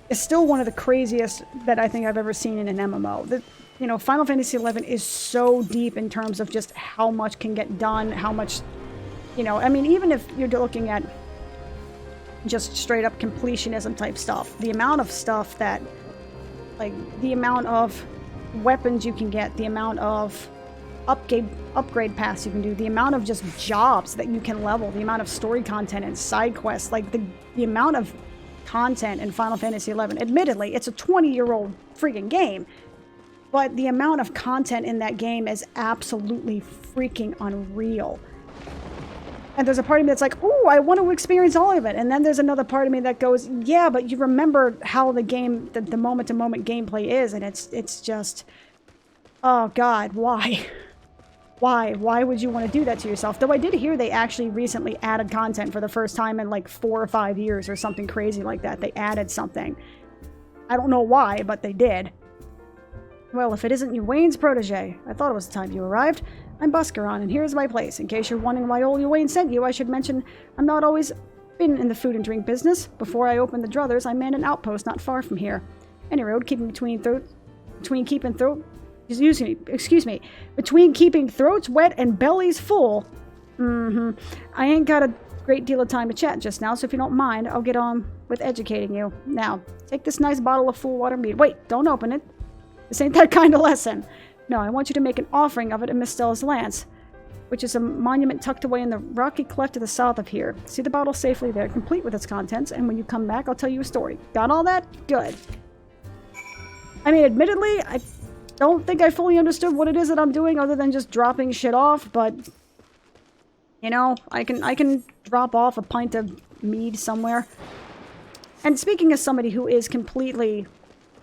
is still one of the craziest that I think I've ever seen in an MMO. You know, Final Fantasy XI is so deep in terms of just how much can get done, how much, you know, I mean, even if you're looking at just straight up completionism type stuff, the amount of stuff that, like, the amount of weapons you can get, the amount of upgrade paths you can do, the amount of just jobs that you can level, the amount of story content and side quests, like the amount of content in Final Fantasy XI. Admittedly, it's a 20-year-old freaking game, but the amount of content in that game is absolutely freaking unreal. And there's a part of me that's like, ooh, I want to experience all of it. And then there's another part of me that goes, yeah, but you remember how the game, the moment-to-moment gameplay is, and it's just, oh God, why? Why would you want to do that to yourself? Though I did hear they actually recently added content for the first time in like 4 or 5 years or something crazy like that. They added something. I don't know why, but they did. Well, if it isn't Wayne's protege, I thought it was the time you arrived. I'm Buscaron, and here's my place. In case you're wondering why old Wayne sent you, I should mention I'm not always been in the food and drink business. Before I opened the Druthers, I manned an outpost not far from here. Any road keeping between keeping throats wet and bellies full. I ain't got a great deal of time to chat just now, so if you don't mind, I'll get on with educating you. Now, take this nice bottle of full water mead. Wait, don't open it. This ain't that kind of lesson. No, I want you to make an offering of it in Miss Stella's lance, which is a monument tucked away in the rocky cleft to the south of here. See the bottle safely there, complete with its contents, and when you come back, I'll tell you a story. Got all that? Good. I mean, admittedly, I don't think I fully understood what it is that I'm doing other than just dropping shit off, but, you know, I can drop off a pint of mead somewhere. And speaking as somebody who is completely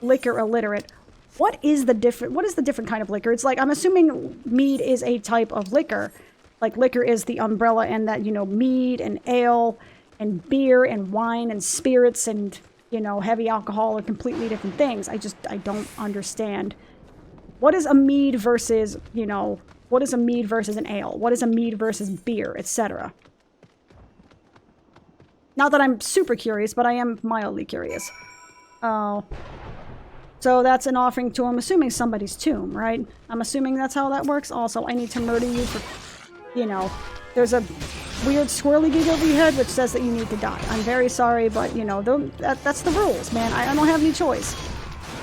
liquor illiterate, what is the different kind of liquor? It's like, I'm assuming mead is a type of liquor. Like, liquor is the umbrella, and that, you know, mead and ale and beer and wine and spirits and, you know, heavy alcohol are completely different things. I don't understand. What is a mead versus, you know, what is a mead versus an ale? What is a mead versus beer, etc.? Not that I'm super curious, but I am mildly curious. Oh. So that's an offering to, I'm assuming, somebody's tomb, right? I'm assuming that's how that works. Also, I need to murder you for, you know, there's a weird swirly gig over your head which says that you need to die. I'm very sorry, but, you know, that's the rules, man. I don't have any choice.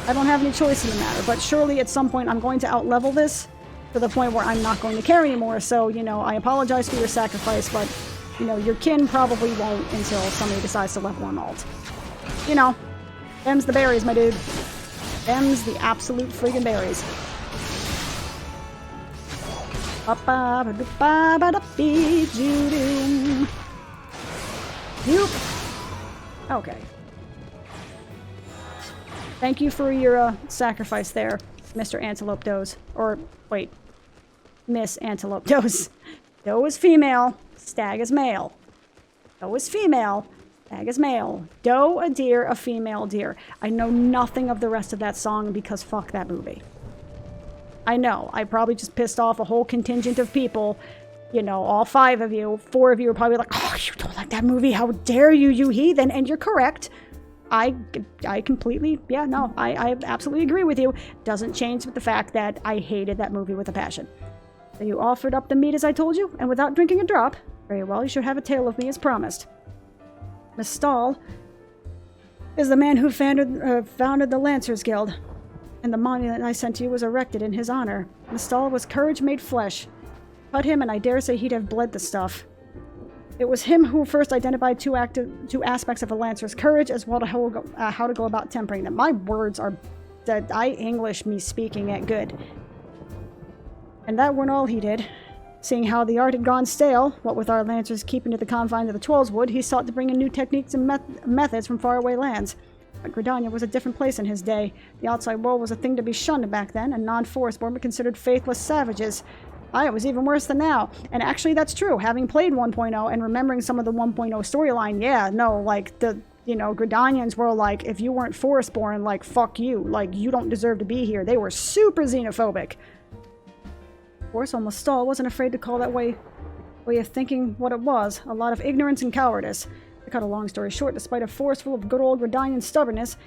I don't have any choice in the matter, but surely at some point I'm going to outlevel this to the point where I'm not going to care anymore. So, you know, I apologize for your sacrifice, but, you know, your kin probably won't until somebody decides to level on alt. You know, them's the berries, my dude. Them's the absolute friggin' berries. Okay. Thank you for your sacrifice there, Mr. Antelope Doze. Or, wait. Miss Antelope Doze. Doe is female, stag is male. Doe is female, stag is male. Doe, a deer, a female deer. I know nothing of the rest of that song because fuck that movie. I know, I probably just pissed off a whole contingent of people. You know, all 5 of you, 4 of you are probably like, oh, you don't like that movie, how dare you, you heathen, and you're correct. I completely, yeah, no, I absolutely agree with you. Doesn't change with the fact that I hated that movie with a passion. So you offered up the meat as I told you, and without drinking a drop. Very well, you should have a tale of me as promised. Miss Stahl is the man who founded the Lancers Guild, and the monument I sent you was erected in his honor. Miss Stahl was courage made flesh. Cut him, and I dare say he'd have bled the stuff. It was him who first identified two aspects of a Lancer's courage, as well as how to go about tempering them. My words are that I English me speaking it good. And that weren't all he did. Seeing how the art had gone stale, what with our Lancers keeping to the confines of the Trollswood, he sought to bring in new techniques and methods from faraway lands. But Gridania was a different place in his day. The outside world was a thing to be shunned back then, and non-forestborn were considered faithless savages. It was even worse than now. And actually, that's true. Having played 1.0 and remembering some of the 1.0 storyline, yeah, no, like, Gridanians were like, if you weren't Forestborn, like, fuck you. Like, you don't deserve to be here. They were super xenophobic. Force almost stalled, wasn't afraid to call that way of thinking what it was. A lot of ignorance and cowardice. To cut a long story short, despite a force full of good old Gridanian stubbornness,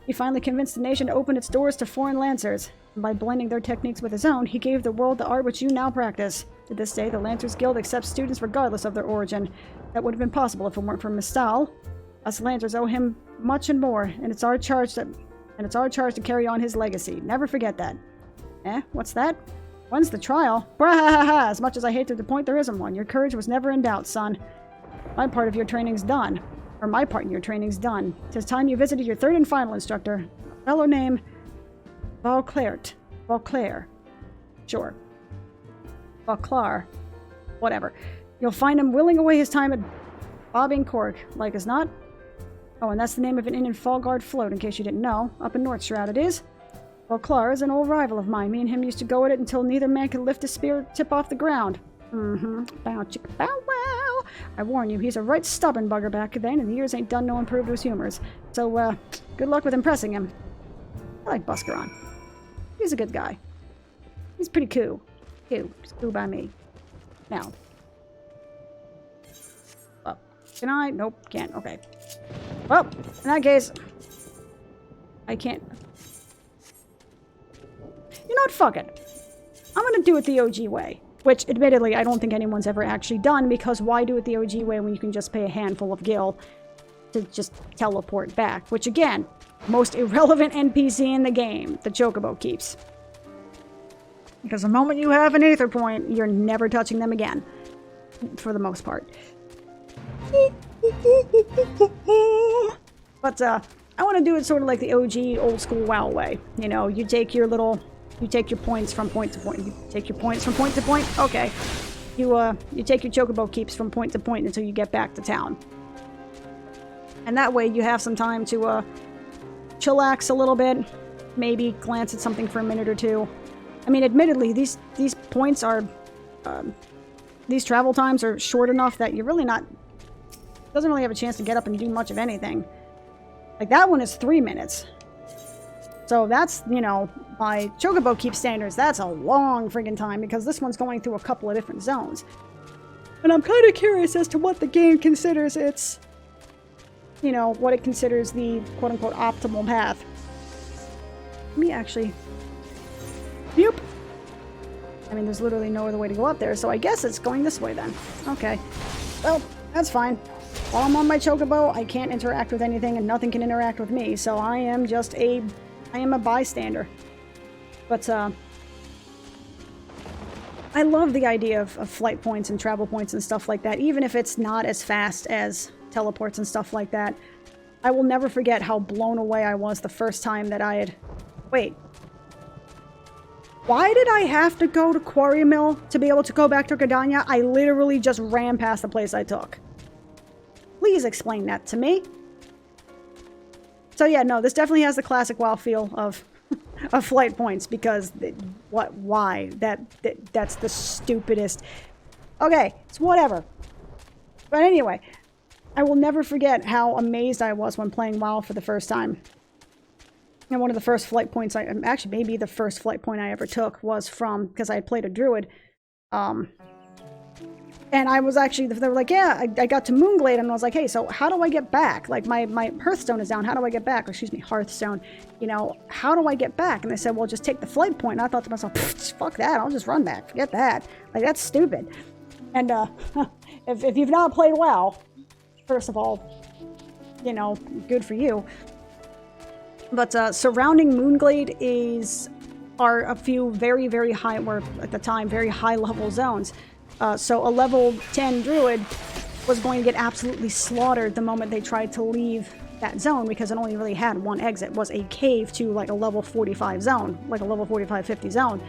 he finally convinced the nation to open its doors to foreign Lancers. And by blending their techniques with his own, he gave the world the art which you now practice. To this day, the Lancers Guild accepts students regardless of their origin. That would have been possible if it weren't for Mistal. Us Lancers owe him much and more, and it's our charge to carry on his legacy. Never forget that. What's that? When's the trial? Brahahaha! As much as I hate to the point, there isn't one. Your courage was never in doubt, son. My part of your training's done. Or my part in your training's done. 'Tis time you visited your third and final instructor. A fellow named Valclair. Sure. Valclar. Whatever. You'll find him willing away his time at bobbing cork, like as not. Oh, and that's the name of an inn in Fallguard Float, in case you didn't know. Up in North Shroud it is. Valclar is an old rival of mine. Me and him used to go at it until neither man could lift a spear tip off the ground. Bow chicka bow wow. I warn you, he's a right stubborn bugger back then, and the years ain't done no improved to his humors. So, good luck with impressing him. I like Buscaron. He's a good guy. He's pretty cool. Cool. He's cool by me. Now. Well, can I? Nope, can't. Okay. Well, in that case, I can't. You know what? Fuck it. I'm gonna do it the OG way. Which, admittedly, I don't think anyone's ever actually done, because why do it the OG way when you can just pay a handful of gil to just teleport back? Which, again, most irrelevant NPC in the game, the Chocobo keeps. Because the moment you have an Aether Point, you're never touching them again. For the most part. But, I want to do it sort of like the OG old-school WoW way. You know, you take your points from point to point. You take your points from point to point. Okay. You take your Chocobo keeps from point to point until you get back to town. And that way you have some time to, chillax a little bit. Maybe glance at something for a minute or two. I mean, admittedly, these points are, these travel times are short enough that you're really not, doesn't really have a chance to get up and do much of anything. Like, that one is 3 minutes. So that's, you know, by Chocobo Keep standards, that's a long friggin' time, because this one's going through a couple of different zones. And I'm kind of curious as to what the game considers its, you know, what it considers the quote-unquote optimal path. Let me actually... Nope. I mean, there's literally no other way to go up there, so I guess it's going this way then. Okay. Well, that's fine. While I'm on my Chocobo, I can't interact with anything, and nothing can interact with me, so I am just a bystander. But, I love the idea of flight points and travel points and stuff like that, even if it's not as fast as teleports and stuff like that. I will never forget how blown away I was the first time that I had... Wait. Why did I have to go to Quarry Mill to be able to go back to Gridania? I literally just ran past the place I took. Please explain that to me. So yeah, no, this definitely has the classic WoW feel of flight points, because why? That's the stupidest. Okay, it's whatever. But anyway, I will never forget how amazed I was when playing WoW for the first time. And one of the first flight points actually maybe the first flight point I ever took was from, because I had played a druid. And I was actually, they were like, yeah, I got to Moonglade, and I was like, hey, so how do I get back? Like, my Hearthstone is down, how do I get back? Or, excuse me, Hearthstone. You know, how do I get back? And they said, well, just take the flight point. And I thought to myself, fuck that, I'll just run back. Forget that. Like, that's stupid. And, if you've not played WoW, first of all, you know, good for you. But, surrounding Moonglade are a few very, very high, were at the time, very high-level zones. So a level 10 druid was going to get absolutely slaughtered the moment they tried to leave that zone, because it only really had one exit, was a cave to like a level 45 zone, like a level 45, 50 zone.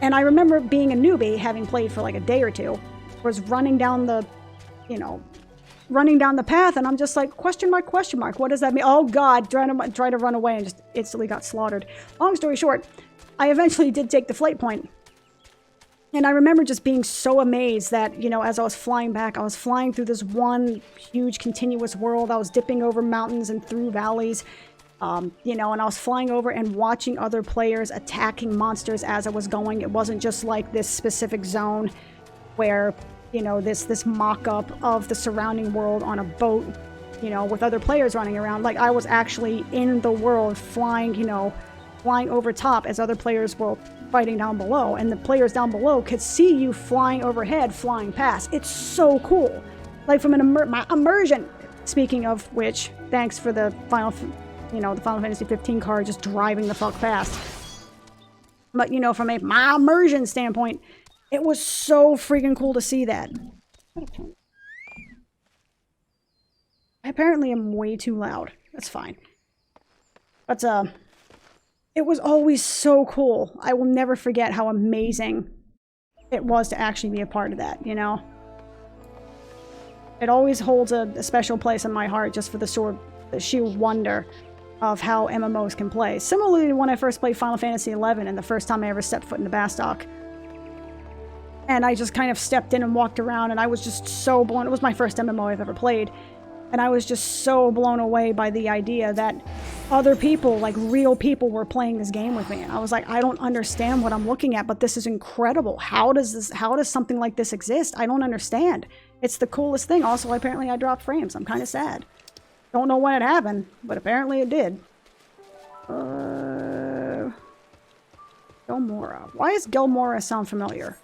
And I remember being a newbie, having played for like a day or two, was running down the, you know, running down the path, and I'm just like, question mark, what does that mean? Oh god, try to run away, and just instantly got slaughtered. Long story short, I eventually did take the flight point. And I remember just being so amazed that, you know, as I was flying back, I was flying through this one huge continuous world. I was dipping over mountains and through valleys, you know, and I was flying over and watching other players attacking monsters as I was going. It wasn't just like this specific zone where, you know, this mock-up of the surrounding world on a boat, you know, with other players running around. Like, I was actually in the world flying, you know, flying over top as other players were fighting down below, and the players down below could see you flying overhead, flying past. It's so cool. Like, from my immersion. Speaking of which, thanks for the Final Fantasy XV card just driving the fuck past. But, you know, from my immersion standpoint, it was so freaking cool to see that. Apparently I'm way too loud. That's fine. But, it was always so cool. I will never forget how amazing it was to actually be a part of that, you know? It always holds a special place in my heart just for the sheer wonder of how MMOs can play. Similarly to when I first played Final Fantasy XI and the first time I ever stepped foot in the Bastok. And I just kind of stepped in and walked around, and I was just so blown. It was my first MMO I've ever played. And I was just so blown away by the idea that other people, like real people, were playing this game with me. And I was like, I don't understand what I'm looking at, but this is incredible. How does something like this exist? I don't understand. It's the coolest thing. Also, apparently I dropped frames. I'm kind of sad. Don't know when it happened, but apparently it did. Gilmora. Why does Gilmora sound familiar?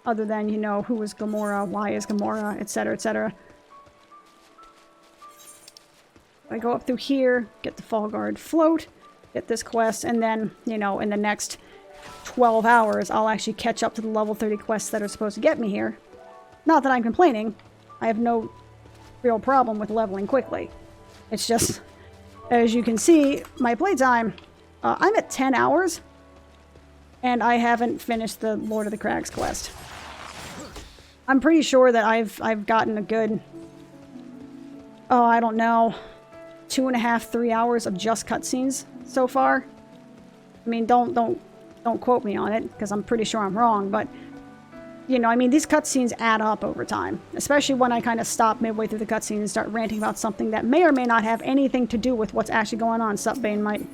Other than, you know, who is Gilmora, why is Gilmora, etc., etc. I go up through here, get the Fall Guard float, get this quest, and then, you know, in the next 12 hours, I'll actually catch up to the level 30 quests that are supposed to get me here. Not that I'm complaining. I have no real problem with leveling quickly. It's just, as you can see, my playtime, I'm at 10 hours, and I haven't finished the Lord of the Crags quest. I'm pretty sure that I've gotten a good, oh, I don't know, 2.5, 3 hours of just cutscenes so far. I mean, don't quote me on it, because I'm pretty sure I'm wrong, but, you know, I mean, these cutscenes add up over time, especially when I kind of stop midway through the cutscene and start ranting about something that may or may not have anything to do with what's actually going on. Sup, Bane Mite?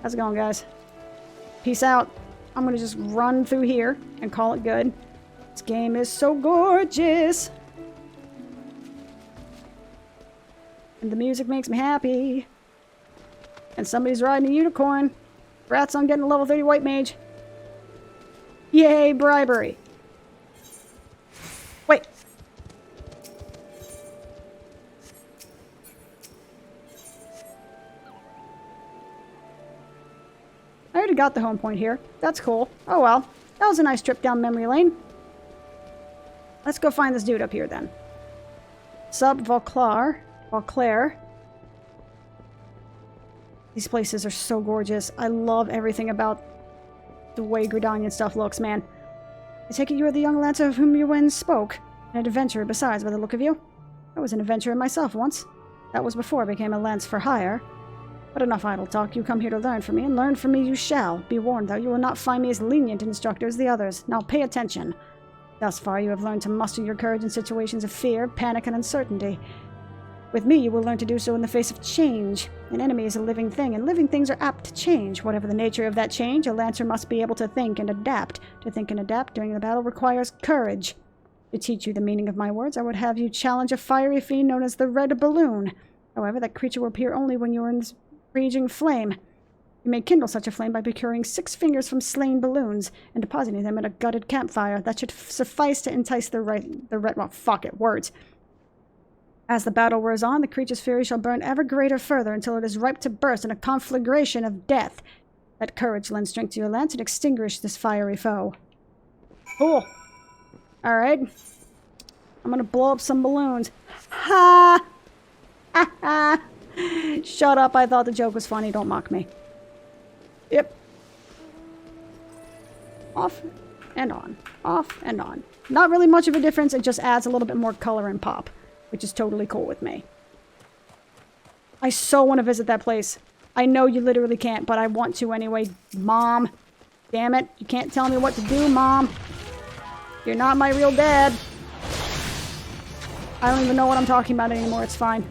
How's it going, guys? Peace out. I'm gonna just run through here and call it good. This game is so gorgeous. And the music makes me happy. And somebody's riding a unicorn. Congrats on getting a level 30 white mage. Yay, bribery. Wait. I already got the home point here. That's cool. Oh well. That was a nice trip down memory lane. Let's go find this dude up here then. Sub Vauclair. These places are so gorgeous. I love everything about the way Gridanian stuff looks, man. I take it you are the young lancer of whom you once spoke. An adventurer besides, by the look of you. I was an adventurer myself once. That was before I became a lance for hire. But enough idle talk. You come here to learn from me, and learn from me you shall. Be warned, though, you will not find me as lenient an instructor as the others. Now pay attention. Thus far you have learned to muster your courage in situations of fear, panic, and uncertainty. With me, you will learn to do so in the face of change. An enemy is a living thing, and living things are apt to change. Whatever the nature of that change, a lancer must be able to think and adapt. To think and adapt during the battle requires courage. To teach you the meaning of my words, I would have you challenge a fiery fiend known as the Red Balloon. However, that creature will appear only when you are in this raging flame. You may kindle such a flame by procuring 6 fingers from slain balloons and depositing them in a gutted campfire. That should suffice to entice the words. As the battle wears on, the creature's fury shall burn ever greater further until it is ripe to burst in a conflagration of death. Let courage lend strength to your lance and extinguish this fiery foe. Cool. Alright. I'm gonna blow up some balloons. Ha! Ha ha! Shut up, I thought the joke was funny. Don't mock me. Yep. Off and on. Off and on. Not really much of a difference, it just adds a little bit more color and pop, which is totally cool with me. I so want to visit that place. I know you literally can't, but I want to anyway. Mom. Damn it. You can't tell me what to do, Mom. You're not my real dad. I don't even know what I'm talking about anymore. It's fine.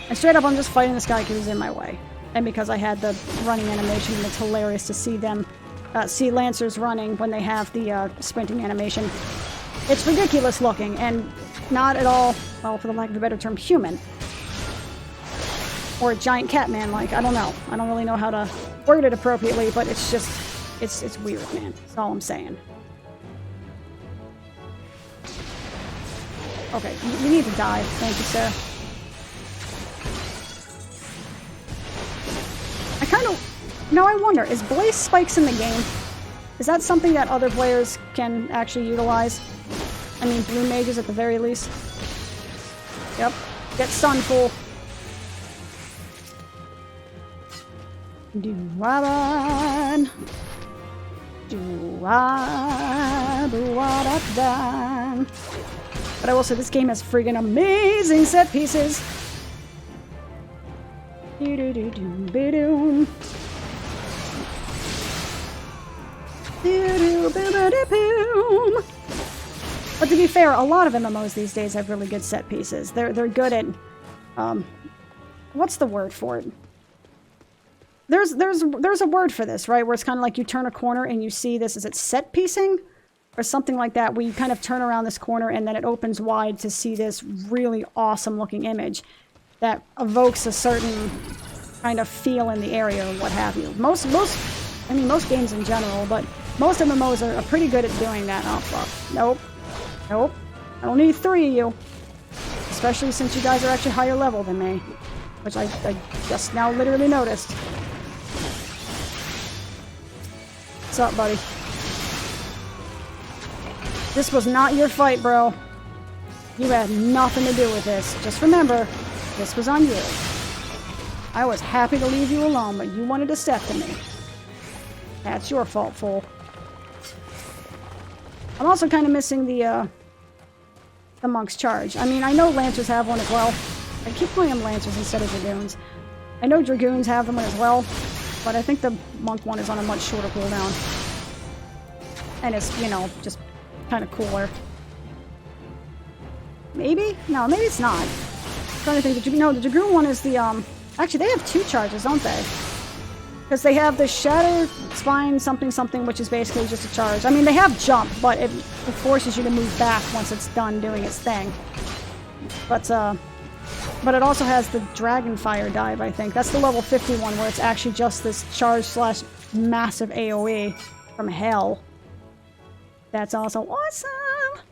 And straight up, I'm just fighting this guy because he's in my way. And because I had the running animation, and it's hilarious to see them, see Lancers running when they have the sprinting animation. It's ridiculous looking, and not at all, well, for the lack of a better term, human. Or a giant Catman, like, I don't know. I don't really know how to word it appropriately, but it's just, it's weird, man. That's all I'm saying. Okay, you need to die. Thank you, sir. I kind of... Now I wonder, is Blaze Spikes in the game? Is that something that other players can actually utilize? I mean, blue mages at the very least. Yep. Get stun, fool. Do-wa-ban. Do-wa-ba-wa-da-dan. But I will say, this game has friggin' amazing set pieces. Do-do-do-do-be-doom. Do-do-be-be-de-boom. But to be fair, a lot of MMOs these days have really good set pieces. They're good at, what's the word for it? There's a word for this, right? Where it's kind of like you turn a corner and you see this. Is it set piecing? Or something like that, where you kind of turn around this corner and then it opens wide to see this really awesome looking image that evokes a certain kind of feel in the area or what have you. Most games in general, but most MMOs are pretty good at doing that. Oh, fuck. Nope. Nope. I don't need 3 of you. Especially since you guys are actually higher level than me. Which I just now literally noticed. What's up, buddy? This was not your fight, bro. You had nothing to do with this. Just remember, this was on you. I was happy to leave you alone, but you wanted to step to me. That's your fault, fool. I'm also kind of missing the Monk's Charge. I mean, I know Lancers have one as well. I keep calling them Lancers instead of Dragoons. I know Dragoons have them as well, but I think the Monk one is on a much shorter cooldown. And it's, you know, just kind of cooler. Maybe? No, maybe it's not. I'm trying to think. No, the Dragoon one is the, actually, they have 2 charges, don't they? Because they have the Shatter Spine something something, which is basically just a charge. I mean, they have Jump, but it forces you to move back once it's done doing its thing. But it also has the Dragonfire dive, I think. That's the level 51, where it's actually just this charge slash massive AoE from hell. That's also awesome!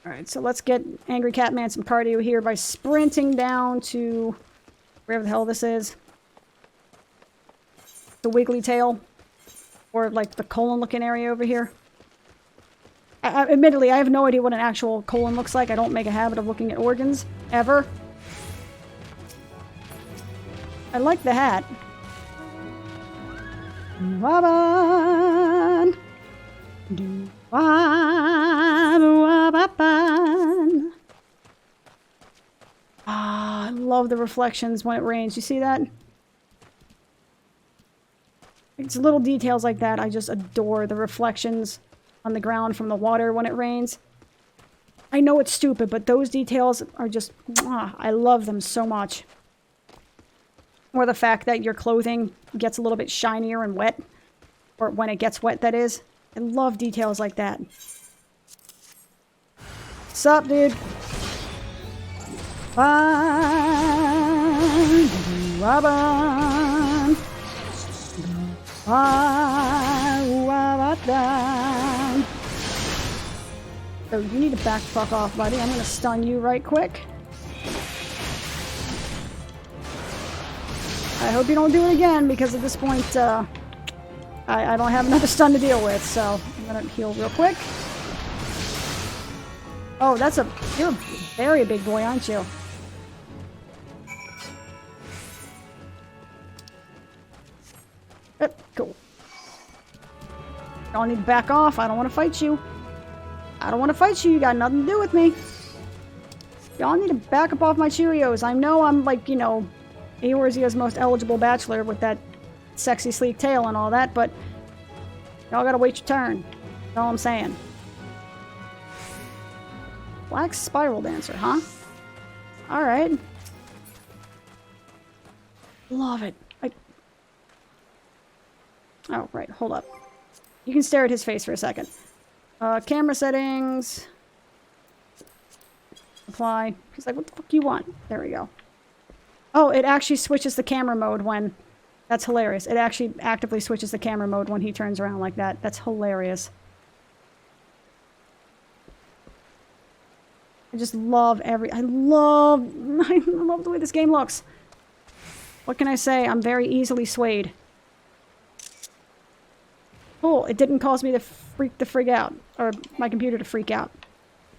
Alright, so let's get Angry Catman some cardio here by sprinting down to wherever the hell this is. The Wiggly Tail. Or like the colon looking area over here. Admittedly, I have no idea what an actual colon looks like. I don't make a habit of looking at organs. Ever. I like the hat. Waban. Do waban. Ah, I love the reflections when it rains. You see that? It's little details like that. I just adore the reflections on the ground from the water when it rains. I know it's stupid, but those details are just... I love them so much. Or the fact that your clothing gets a little bit shinier and wet. Or when it gets wet, that is. I love details like that. Sup, dude? So you need to back the fuck off, buddy. I'm gonna stun you right quick. I hope you don't do it again, because at this point, I don't have another stun to deal with, so I'm gonna heal real quick. Oh, you're a very big boy, aren't you? Cool. Y'all need to back off. I don't want to fight you. I don't want to fight you. You got nothing to do with me. Y'all need to back up off my Cheerios. I know I'm like, you know, Eorzea's most eligible bachelor with that sexy sleek tail and all that, but y'all gotta wait your turn. That's all I'm saying. Black Spiral Dancer, huh? Alright. Love it. Oh, right. Hold up. You can stare at his face for a second. Camera settings. Apply. He's like, what the fuck you want? There we go. Oh, it actually switches the camera mode when... That's hilarious. It actually actively switches the camera mode when he turns around like that. That's hilarious. I just love I love the way this game looks. What can I say? I'm very easily swayed. Cool. It didn't cause me to freak out. Or my computer to freak out.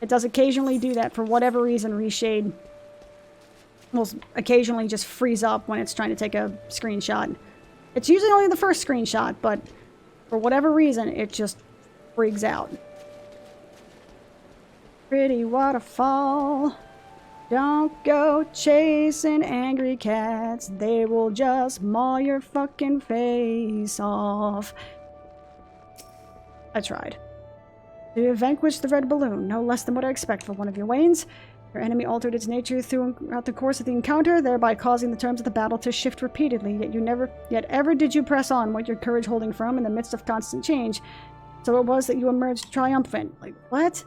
It does occasionally do that for whatever reason. Reshade will occasionally just freeze up when it's trying to take a screenshot. It's usually only the first screenshot, but for whatever reason, it just freaks out. Pretty waterfall. Don't go chasing angry cats. They will just maul your fucking face off. I tried. You vanquished the red balloon, no less than what I expect for one of your wains. Your enemy altered its nature throughout the course of the encounter, thereby causing the terms of the battle to shift repeatedly, yet ever did you press on, what your courage holding firm in the midst of constant change. So it was that you emerged triumphant. Like, what?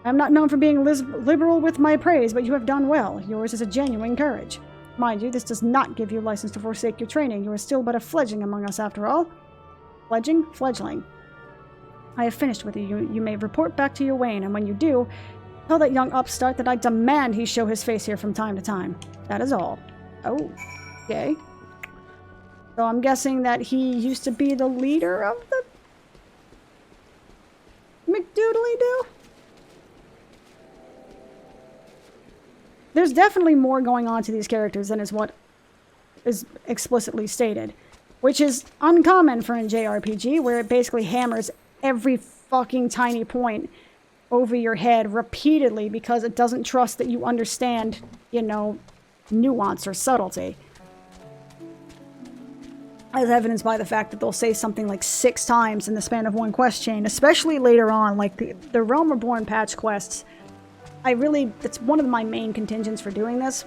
I'm not known for being liberal with my praise, but you have done well. Yours is a genuine courage. Mind you, this does not give you license to forsake your training. You are still but a fledgling among us after all. Fledgling? Fledgling. I have finished with you. You may report back to your Wayne, and when you do, tell that young upstart that I demand he show his face here from time to time. That is all. Oh, okay. So I'm guessing that he used to be the leader of the McDoodly-doo? There's definitely more going on to these characters than is what is explicitly stated, which is uncommon for a JRPG, where it basically hammers every fucking tiny point over your head repeatedly because it doesn't trust that you understand, you know, nuance or subtlety. As evidenced by the fact that they'll say something like 6 times in the span of one quest chain, especially later on, like the Realm Reborn patch quests. It's one of my main contingents for doing this.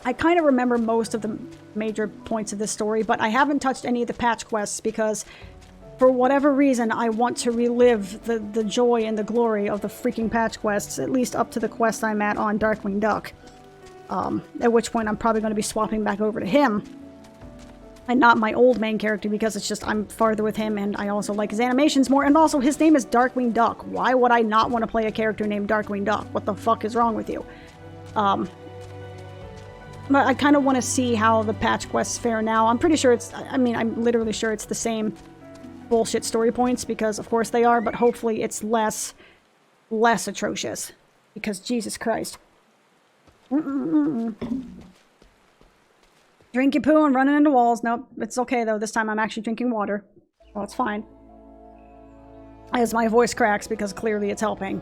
I kind of remember most of the major points of this story, but I haven't touched any of the patch quests because for whatever reason, I want to relive the joy and the glory of the freaking patch quests, at least up to the quest I'm at on Darkwing Duck. At which point I'm probably going to be swapping back over to him. And not my old main character, because it's just I'm farther with him and I also like his animations more. And also, his name is Darkwing Duck. Why would I not want to play a character named Darkwing Duck? What the fuck is wrong with you? But I kind of want to see how the patch quests fare now. I'm pretty sure I'm literally sure it's the same bullshit story points, because of course they are, but hopefully it's less atrocious, because Jesus Christ. Drink your poo and running into walls. Nope, it's okay though. This time I'm actually drinking water. Well, it's fine. As my voice cracks, because clearly it's helping.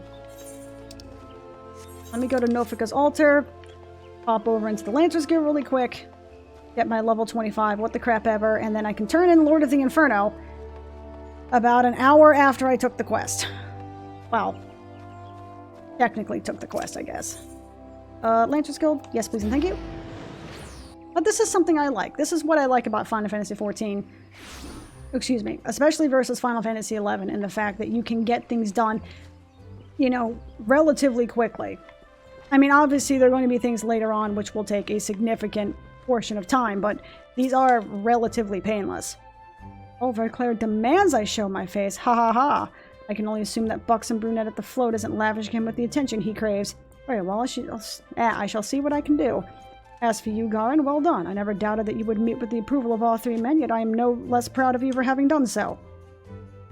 Let me go to Nofika's altar, pop over into the Lancer's Guild really quick, get my level 25, what the crap ever, and then I can turn in Lord of the Inferno about an hour after I took the quest. Well, technically took the quest, I guess. Lancer's Guild, yes please and thank you. But this is something I like. This is what I like about Final Fantasy XIV. Excuse me. Especially versus Final Fantasy XI, in the fact that you can get things done, you know, relatively quickly. I mean, obviously there are going to be things later on which will take a significant portion of time, but these are relatively painless. Oh, Verclair demands I show my face. Ha ha ha. I can only assume that buxom brunette at the float isn't lavishing him with the attention he craves. Very well, I shall see what I can do. As for you, Garin, well done. I never doubted that you would meet with the approval of all 3 men, yet I am no less proud of you for having done so.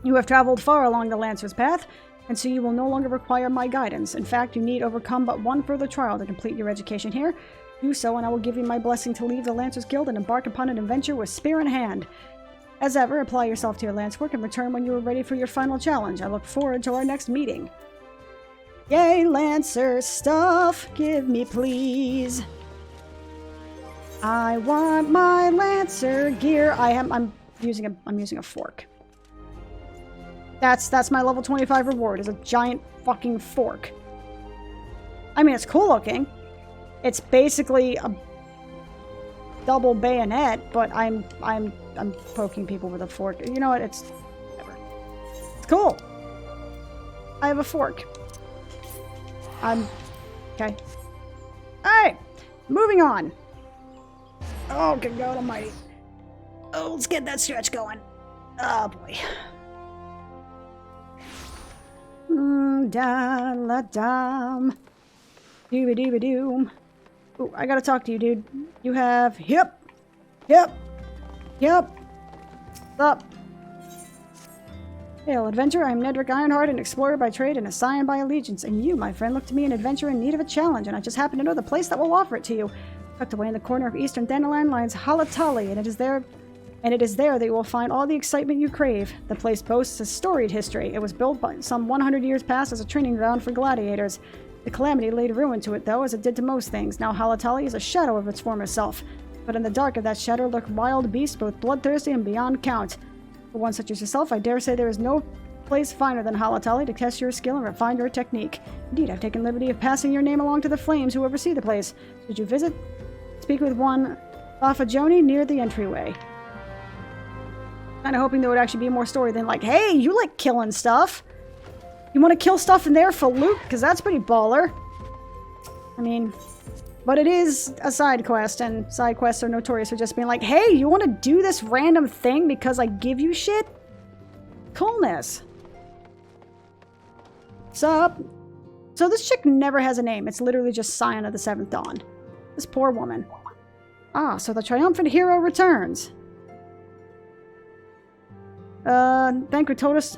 You have traveled far along the Lancer's path, and so you will no longer require my guidance. In fact, you need overcome but one further trial to complete your education here. Do so, and I will give you my blessing to leave the Lancer's Guild and embark upon an adventure with spear in hand. As ever, apply yourself to your lance work and return when you are ready for your final challenge. I look forward to our next meeting. Yay, Lancer stuff, give me please. I want my Lancer gear. I'm using a fork. That's my level 25 reward, is a giant fucking fork. I mean, it's cool looking. It's basically a double bayonet, but I'm poking people with a fork. You know what? It's whatever. It's cool. I have a fork. Okay. Alright, moving on. Oh, good God almighty. Oh, let's get that stretch going. Oh, boy. Da-la-dum. Dooba-dooba-doom. Ooh, I gotta talk to you, dude. You have... Yep. Stop. Hail, adventurer. I am Nedrick Ironheart, an explorer by trade and a scion by allegiance. And you, my friend, look to me an adventurer in need of a challenge, and I just happen to know the place that will offer it to you. Tucked away in the corner of eastern Dandelion lies Halatali, and it is there that you will find all the excitement you crave. The place boasts a storied history. It was built by some 100 years past as a training ground for gladiators. The calamity laid ruin to it, though, as it did to most things. Now Halatali is a shadow of its former self. But in the dark of that shadow lurk wild beasts, both bloodthirsty and beyond count. For one such as yourself, I dare say there is no place finer than Halatali to test your skill and refine your technique. Indeed, I've taken liberty of passing your name along to the flames who oversee the place. Should you visit, speak with one Bafajoni near the entryway. Kinda hoping there would actually be more story than like, hey, you like killing stuff. You want to kill stuff in there for loot? Because that's pretty baller. I mean... But it is a side quest, and side quests are notorious for just being like, hey, you want to do this random thing because I give you shit? Coolness. Sup? So this chick never has a name. It's literally just Scion of the Seventh Dawn. This poor woman. Ah, so the triumphant hero returns. Thank told us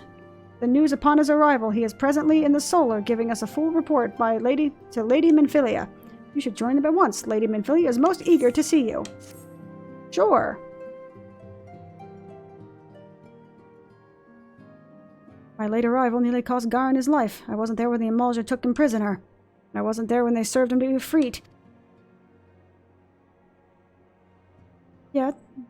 the news upon his arrival. He is presently in the Solar, giving us a full report by Lady Minfilia. You should join them at once. Lady Minfilia is most eager to see you. Sure. My late arrival nearly cost Garin his life. I wasn't there when the Eorzea took him prisoner. And I wasn't there when they served him to be freed.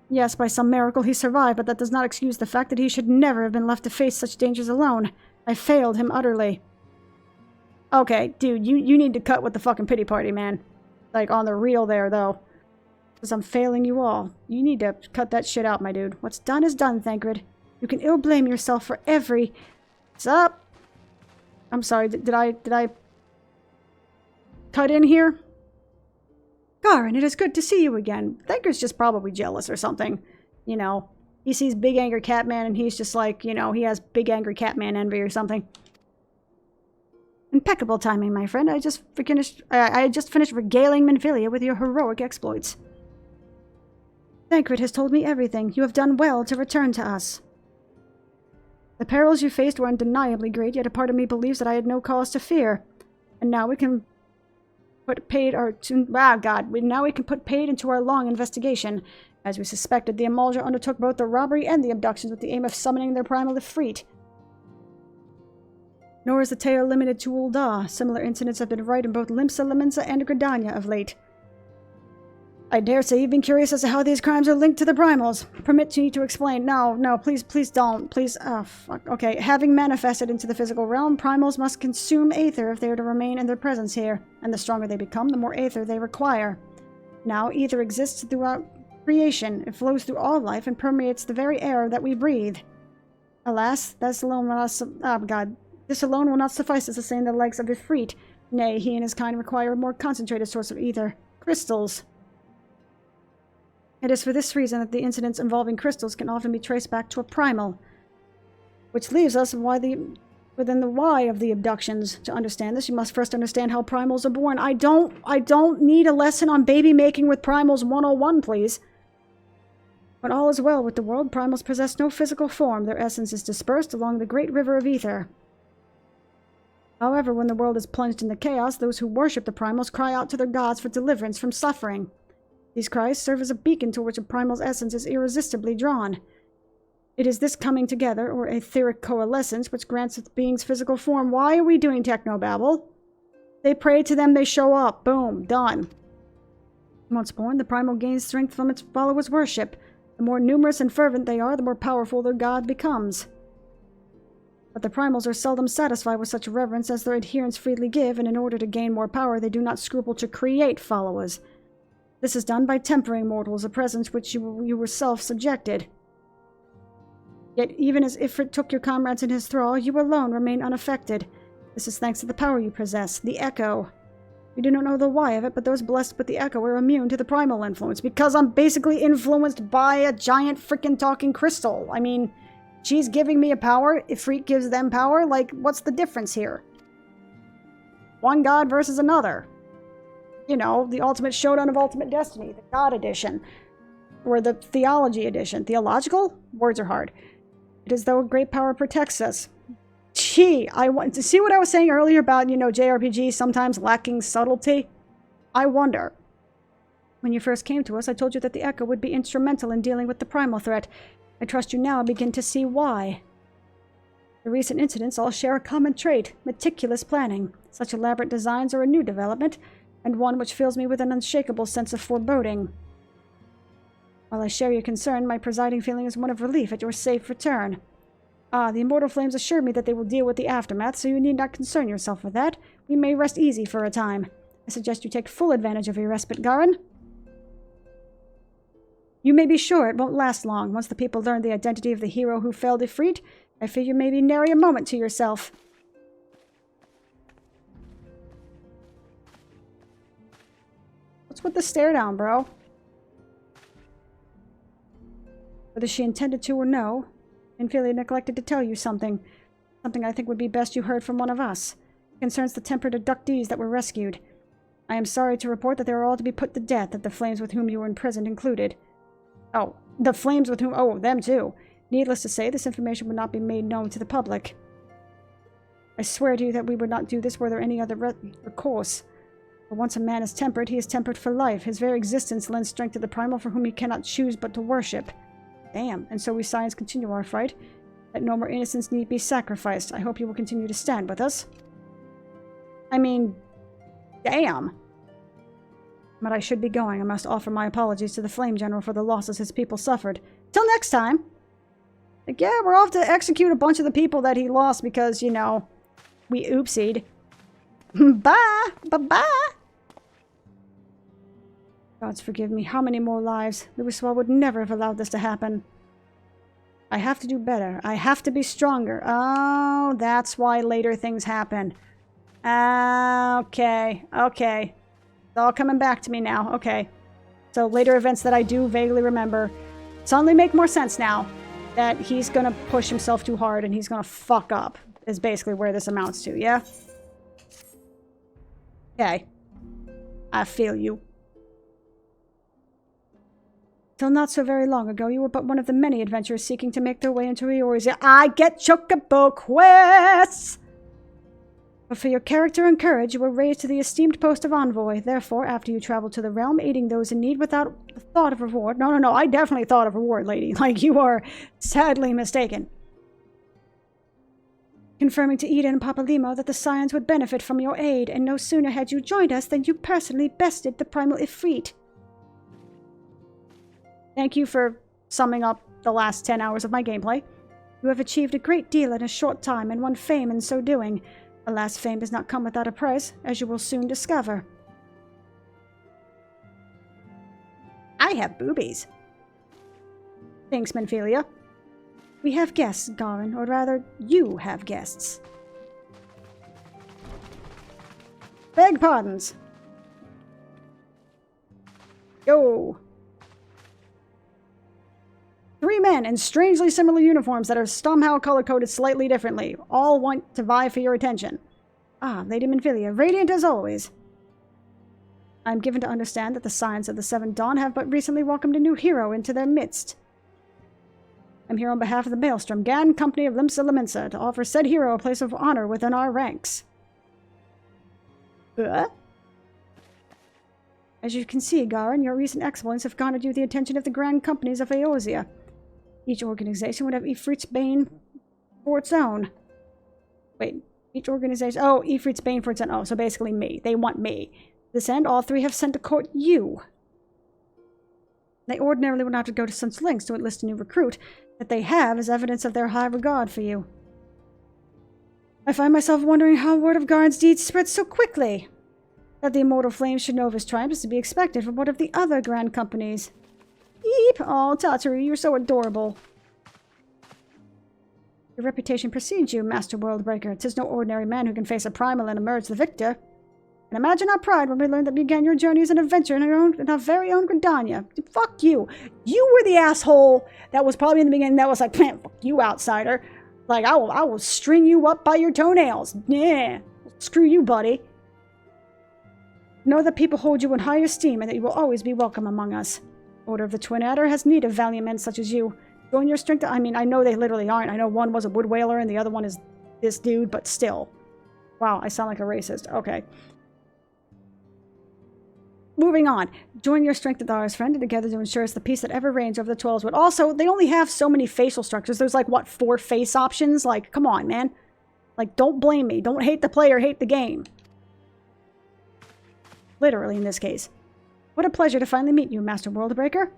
Yes, by some miracle he survived, but that does not excuse the fact that he should never have been left to face such dangers alone. I failed him utterly. Okay, dude, you need to cut with the fucking pity party, man. Like, on the real there, though. Because I'm failing you all. You need to cut that shit out, my dude. What's done is done, Thancred. You can ill-blame yourself for every... What's up? I'm sorry, did I... cut in here? Garin, it is good to see you again. Thancred's just probably jealous or something. You know, he sees Big Angry Catman and he's just like, you know, he has Big Angry Catman envy or something. Impeccable timing, my friend. I just finished regaling Minfilia with your heroic exploits. Thancred has told me everything. You have done well to return to us. The perils you faced were undeniably great, yet a part of me believes that I had no cause to fear. And now we can put paid into our long investigation. As we suspected, the Eorzea undertook both the robbery and the abductions with the aim of summoning their primal Ifrit. Nor is the tale limited to Ul'dah. Similar incidents have been right in both Limsa, Leminsa, and Gridania of late. I dare say you've been curious as to how these crimes are linked to the primals. Permit me to explain. No, please don't. Please, fuck. Okay, having manifested into the physical realm, primals must consume aether if they are to remain in their presence here. And the stronger they become, the more aether they require. Now, aether exists throughout creation. It flows through all life and permeates the very air that we breathe. Alas, this alone will not suffice to sustain the legs of Ifrit. Nay, he and his kind require a more concentrated source of ether. Crystals. It is for this reason that the incidents involving crystals can often be traced back to a primal. Which leaves us within the why of the abductions. To understand this, you must first understand how primals are born. I don't need a lesson on baby making with primals 101, please. When all is well with the world, primals possess no physical form. Their essence is dispersed along the great river of ether. However, when the world is plunged into chaos, those who worship the primals cry out to their gods for deliverance from suffering. These cries serve as a beacon to which a primal's essence is irresistibly drawn. It is this coming together, or etheric coalescence, which grants its beings physical form. Why are we doing technobabble? They pray to them, they show up. Boom. Done. Once born, the primal gains strength from its followers' worship. The more numerous and fervent they are, the more powerful their god becomes. But the primals are seldom satisfied with such reverence as their adherents freely give, and in order to gain more power, they do not scruple to create followers. This is done by tempering mortals, a presence which you yourself subjected. Yet even as Ifrit took your comrades in his thrall, you alone remain unaffected. This is thanks to the power you possess, the Echo. We do not know the why of it, but those blessed with the Echo are immune to the primal influence, because I'm basically influenced by a giant freaking talking crystal. I mean, she's giving me a power, Ifrit gives them power, like, what's the difference here? One god versus another. You know, the ultimate showdown of ultimate destiny, the god edition, or the theology edition. Theological? Words are hard. It is though great power protects us. Gee, I want to see what I was saying earlier about, you know, JRPGs sometimes lacking subtlety. I wonder. When you first came to us, I told you that the Echo would be instrumental in dealing with the primal threat. I trust you now begin to see why. The recent incidents all share a common trait, meticulous planning. Such elaborate designs are a new development, and one which fills me with an unshakable sense of foreboding. While I share your concern, my presiding feeling is one of relief at your safe return. The Immortal Flames assured me that they will deal with the aftermath, so you need not concern yourself with that. We may rest easy for a time. I suggest you take full advantage of your respite, Garin. You may be sure it won't last long. Once the people learn the identity of the hero who felled Ifrit, I fear you may be nary a moment to yourself. What's with the stare down, bro? Whether she intended to or no, Infilia neglected to tell you something. Something I think would be best you heard from one of us. It concerns the tempered abductees that were rescued. I am sorry to report that they are all to be put to death, that the flames with whom you were imprisoned included. Oh, the flames with whom... Oh, them too. Needless to say, this information would not be made known to the public. I swear to you that we would not do this were there any other recourse. But once a man is tempered, he is tempered for life. His very existence lends strength to the primal for whom he cannot choose but to worship. Damn. And so we Scions continue our fight, that no more innocents need be sacrificed. I hope you will continue to stand with us. I mean, damn. But I should be going. I must offer my apologies to the Flame General for the losses his people suffered. Till next time! Like, yeah, we're off to execute a bunch of the people that he lost because, you know, we oopsied. Bye! Bye-bye! Gods forgive me. How many more lives? Louiswa would never have allowed this to happen. I have to do better. I have to be stronger. Oh, that's why later things happen. Okay. Okay. It's all coming back to me now. Okay. So later events that I do vaguely remember suddenly make more sense now. That he's gonna push himself too hard and he's gonna fuck up. Is basically where this amounts to, yeah? Okay. I feel you. Till not so very long ago, you were but one of the many adventurers seeking to make their way into Eorzea. I get chocobo quests! But for your character and courage, you were raised to the esteemed post of envoy. Therefore, after you traveled to the realm, aiding those in need without thought of reward... No, I definitely thought of reward, lady. Like, you are sadly mistaken. Confirming to Eden and Papalimo that the Scions would benefit from your aid, and no sooner had you joined us than you personally bested the primal Ifrit. Thank you for summing up the last 10 hours of my gameplay. You have achieved a great deal in a short time and won fame in so doing. Alas, fame does not come without a price, as you will soon discover. I have boobies. Thanks, Menphilia. We have guests, Garin, or rather, you have guests. Beg pardons. Yo. 3 men in strangely similar uniforms that are somehow color-coded slightly differently. All want to vie for your attention. Ah, Lady Menphilia, radiant as always. I am given to understand that the Scions of the Seven Dawn have but recently welcomed a new hero into their midst. I'm here on behalf of the Maelstrom Gan Company of Limsa Laminsa to offer said hero a place of honor within our ranks. As you can see, Garin, your recent exploits have garnered you the attention of the grand companies of Eorzea. Each organization would have Ifrit's Bane for its own. Wait, each organization... Oh, Ifrit's Bane for its own. Oh, so basically me. They want me. To this end, all three have sent to court you. They ordinarily would not have to go to such lengths to enlist a new recruit. That they have is evidence of their high regard for you. I find myself wondering how word of Garin's deeds spread so quickly. That the immortal flames should know of his triumph is to be expected from one of the other grand companies. Eep! Oh, Tataru, you're so adorable. Your reputation precedes you, Master Worldbreaker. 'Tis no ordinary man who can face a primal and emerge the victor. And imagine our pride when we learned that you began your journey as an adventurer in our very own Gridania. Fuck you. You were the asshole that was probably in the beginning that was like, man, fuck you, outsider. Like, I will string you up by your toenails. Yeah. Screw you, buddy. Know that people hold you in high esteem and that you will always be welcome among us. Order of the Twin Adder has need of valiant men such as you. Join your strength. I mean, I know they literally aren't. I know one was a wood whaler and the other one is this dude, but still. Wow, I sound like a racist. Okay. Moving on. Join your strength with ours, friend, and together to ensure us the peace that ever reigns over the 12s. But also, they only have so many facial structures. There's like, what, 4 face options? Like, come on, man. Like, don't blame me. Don't hate the player, hate the game. Literally, in this case. What a pleasure to finally meet you, Master Worldbreaker.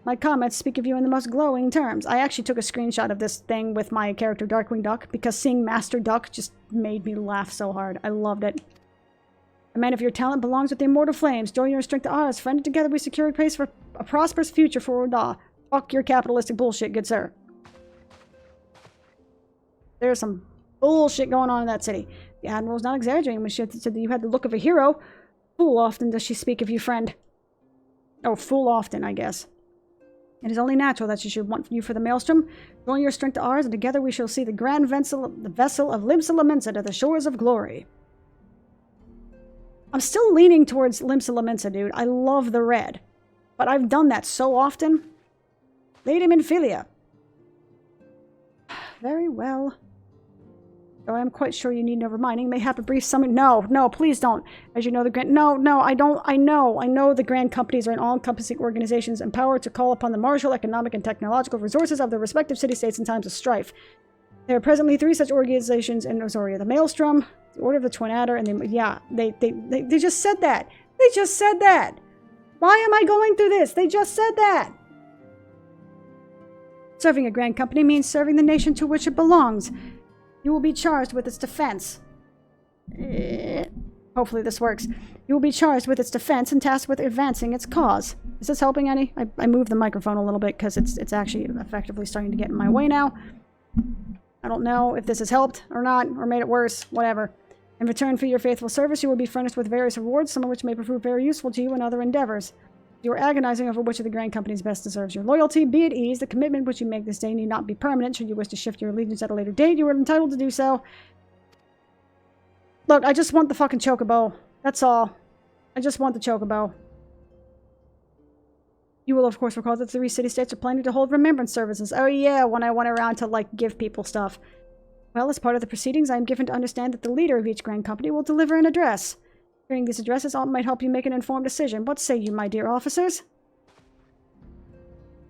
My comments speak of you in the most glowing terms. I actually took a screenshot of this thing with my character Darkwing Duck, because seeing Master Duck just made me laugh so hard. I loved it. A man of your talent belongs with the immortal flames. Join your strength to ours, friend. Together we secure a place for a prosperous future for Oda. Fuck your capitalistic bullshit, good sir. There's some bullshit going on in that city. The Admiral's not exaggerating when she said that you had the look of a hero. Full often does she speak of you, friend. Oh, full often, I guess. It is only natural that she should want you for the Maelstrom. Join your strength to ours, and together we shall see the grand vessel of Limsa Lamensa to the shores of glory. I'm still leaning towards Limsa Lamensa, dude. I love the red. But I've done that so often. Lady Minfilia. Very well. Though I am quite sure you need no reminding. Mayhap a brief summon. No, no, please don't. As you know, the grand... No, I don't. I know the grand companies are an all-encompassing organizations empowered to call upon the martial, economic, and technological resources of their respective city-states in times of strife. There are presently 3 such organizations in Eorzea. The Maelstrom, the Order of the Twin Adder, and the... Yeah, they just said that. They just said that. Why am I going through this? They just said that. Serving a grand company means serving the nation to which it belongs. You will be charged with its defense. Hopefully this works. You will be charged with its defense and tasked with advancing its cause. Is this helping any? I moved the microphone a little bit because it's actually effectively starting to get in my way now. I don't know if this has helped or not, or made it worse, whatever. In return for your faithful service, you will be furnished with various rewards, some of which may prove very useful to you in other endeavors. You are agonizing over which of the grand companies best deserves your loyalty. Be at ease. The commitment which you make this day need not be permanent. Should you wish to shift your allegiance at a later date, you are entitled to do so. Look, I just want the fucking chocobo. That's all. I just want the chocobo. You will, of course, recall that the 3 city-states are planning to hold remembrance services. Oh yeah, when I went around to, like, give people stuff. Well, as part of the proceedings, I am given to understand that the leader of each grand company will deliver an address. Hearing these addresses might help you make an informed decision. What say you, my dear officers?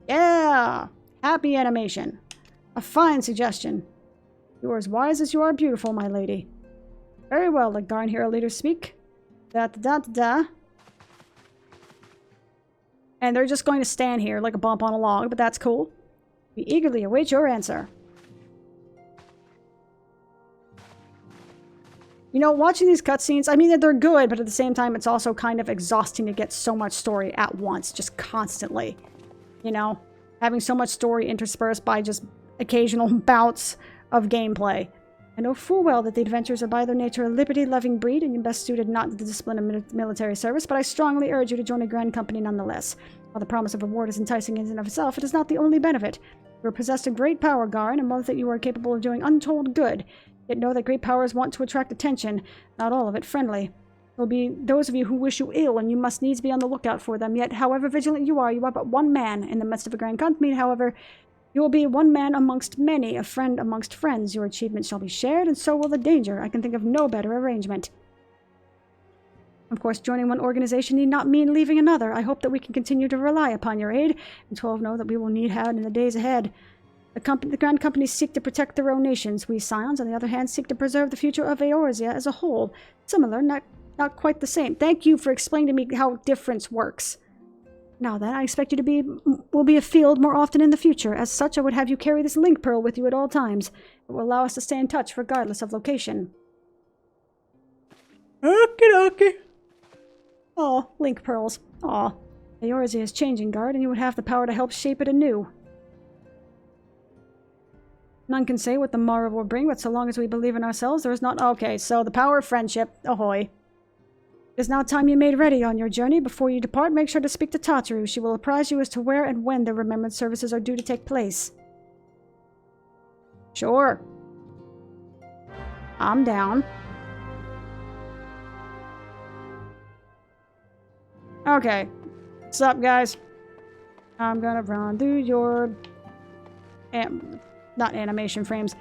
Yeah! Happy animation. A fine suggestion. You are as wise as you are beautiful, my lady. Very well, let Garn here our leaders speak. Da-da-da-da-da. And they're just going to stand here like a bump on a log, but that's cool. We eagerly await your answer. You know, watching these cutscenes, I mean, they're good, but at the same time, it's also kind of exhausting to get so much story at once, just constantly. You know? Having so much story interspersed by just occasional bouts of gameplay. I know full well that the adventurers are by their nature a liberty-loving breed, and you're best suited not to the discipline of military service, but I strongly urge you to join a grand company nonetheless. While the promise of reward is enticing in and of itself, it is not the only benefit. You are possessed of great power, Garin, and know that you are capable of doing untold good. Yet know that great powers want to attract attention, not all of it friendly. There will be those of you who wish you ill, and you must needs be on the lookout for them. Yet, however vigilant you are but one man. In the midst of a grand company, however, you will be one man amongst many, a friend amongst friends. Your achievements shall be shared, and so will the danger. I can think of no better arrangement. Of course, joining one organization need not mean leaving another. I hope that we can continue to rely upon your aid, and 12 know that we will need help in the days ahead. The Grand Companies seek to protect their own nations. We Scions, on the other hand, seek to preserve the future of Eorzea as a whole. Similar, not quite the same. Thank you for explaining to me how difference works. Now then, I expect you to will be afield more often in the future. As such, I would have you carry this link pearl with you at all times. It will allow us to stay in touch regardless of location. Okie dokie. Aw, link pearls. Aw. Eorzea is changing, Guard, and you would have the power to help shape it anew. None can say what the morrow will bring, but so long as we believe in ourselves, there is not... Okay, so the power of friendship. Ahoy. It is now time you made ready on your journey. Before you depart, make sure to speak to Tataru. She will apprise you as to where and when the remembrance services are due to take place. Sure. I'm down. Okay. What's up, guys? I'm gonna run through your... not animation frames.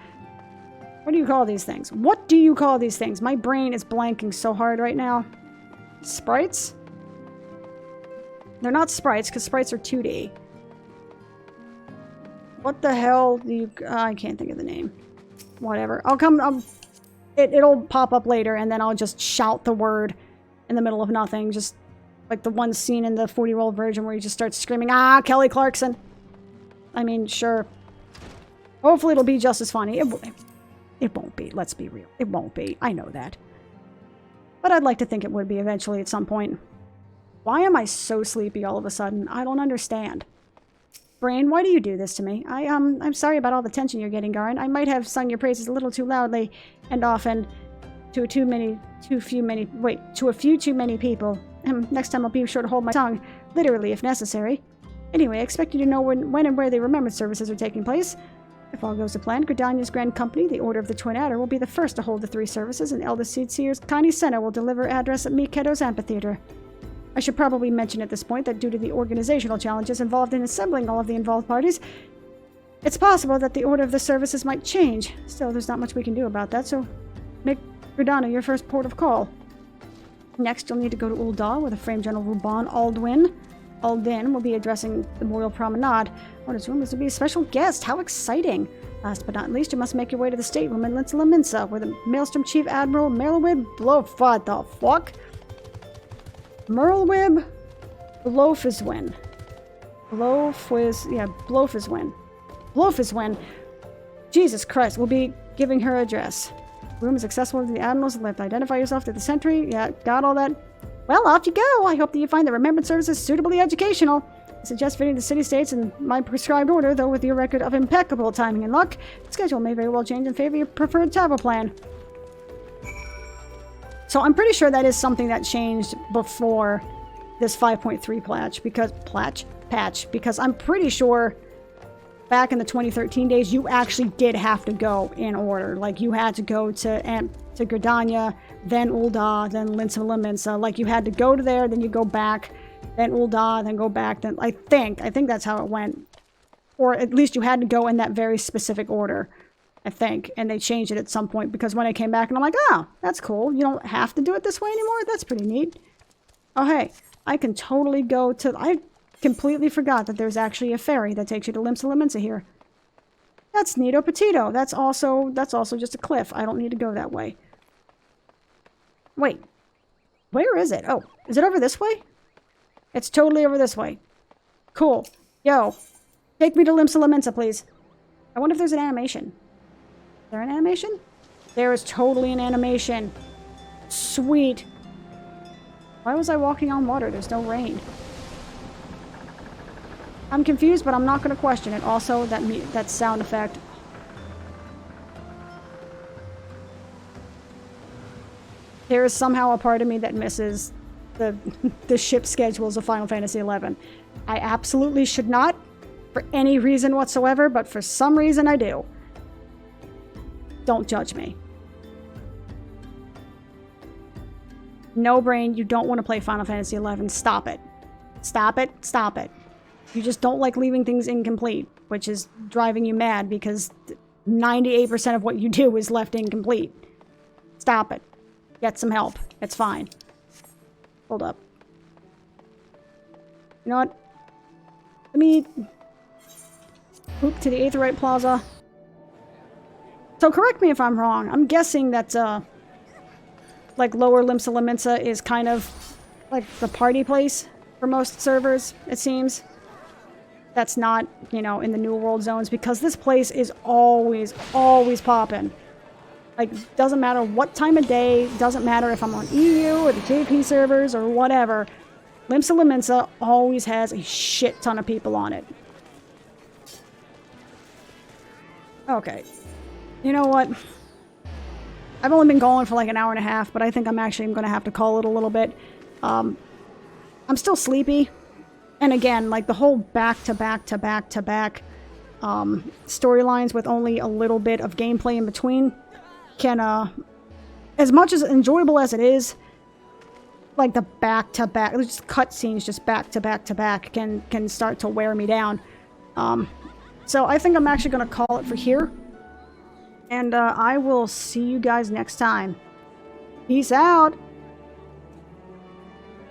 What do you call these things? What do you call these things? My brain is blanking so hard right now. Sprites? They're not sprites, because sprites are 2D. What the hell do you... I can't think of the name. Whatever. It'll pop up later, and then I'll just shout the word in the middle of nothing. Just like the one scene in the 40-year-old version where you just start screaming, "Ah, Kelly Clarkson!" I mean, sure. Hopefully it'll be just as funny. It won't be, let's be real. It won't be. I know that. But I'd like to think it would be eventually at some point. Why am I so sleepy all of a sudden? I don't understand. Brain, why do you do this to me? I'm sorry about all the tension you're getting, Garin. I might have sung your praises a little too loudly and often to a few too many people. Next time I'll be sure to hold my tongue, literally if necessary. Anyway, I expect you to know when and where the remembrance services are taking place. If all goes to plan, Gridania's Grand Company, the Order of the Twin Adder, will be the first to hold the 3 services, and Eldest Seedseer's Tiny Senna will deliver address at Mikedo's Amphitheater. I should probably mention at this point that due to the organizational challenges involved in assembling all of the involved parties, it's possible that the order of the services might change. Still, there's not much we can do about that, so make Gridania your first port of call. Next, you'll need to go to Ul'dah, where the Frame General Ruban Aldin will be addressing the Memorial Promenade. On his room is to be a special guest. How exciting! Last but not least, you must make your way to the stateroom in Linsala, where the Maelstrom Chief Admiral Merlwib what the fuck? Merlwib Blofiswin. Blofiswin. Jesus Christ, will be giving her address. Room is accessible to the Admiral's lift. Identify yourself to the sentry. Yeah, got all that. Well, off you go! I hope that you find the remembrance services suitably educational. I suggest fitting the city-states in my prescribed order, though with your record of impeccable timing and luck, the schedule may very well change in favor of your preferred travel plan. So I'm pretty sure that is something that changed before this 5.3 patch, because I'm pretty sure back in the 2013 days, you actually did have to go in order. Like, you had to go to Gridania, then Ul'dah, then Linsala. Like, you had to go to there, then you go back, then Ul'dah, then go back, then... I think that's how it went. Or at least you had to go in that very specific order, I think. And they changed it at some point, because when I came back, and I'm like, oh, that's cool. You don't have to do it this way anymore? That's pretty neat. Oh, hey, I can totally go to... I completely forgot that there's actually a ferry that takes you to Linsala here. That's neato petito. That's also just a cliff. I don't need to go that way. Wait. Where is it? Oh, is it over this way? It's totally over this way. Cool. Yo, take me to Linsala, please. I wonder if there's an animation. Is there an animation? There is totally an animation. Sweet. Why was I walking on water? There's no rain. I'm confused, but I'm not going to question it. Also, that sound effect. There is somehow a part of me that misses the ship schedules of Final Fantasy XI. I absolutely should not, for any reason whatsoever, but for some reason I do. Don't judge me. No, Brain, you don't want to play Final Fantasy XI. Stop it. Stop it. Stop it. You just don't like leaving things incomplete, which is driving you mad because 98% of what you do is left incomplete. Stop it. Get some help. It's fine. Hold up. You know what? Oop, to the Aetheryte Plaza. So correct me if I'm wrong. I'm guessing that, like, Lower Limsa Lominsa is kind of like the party place for most servers, it seems. That's not, you know, in the New World zones, because this place is always, always popping. Like, doesn't matter what time of day, doesn't matter if I'm on EU or the JP servers or whatever, Limsa Lominsa always has a shit ton of people on it. Okay. You know what? I've only been going for like an hour and a half, but I think I'm actually going to have to call it a little bit. I'm still sleepy. And again, like the whole back-to-back-to-back-to-back storylines with only a little bit of gameplay in between can, as much as enjoyable as it is, like the back-to-back, just cutscenes just back-to-back-to-back can start to wear me down. So I think I'm actually going to call it for here. And I will see you guys next time. Peace out!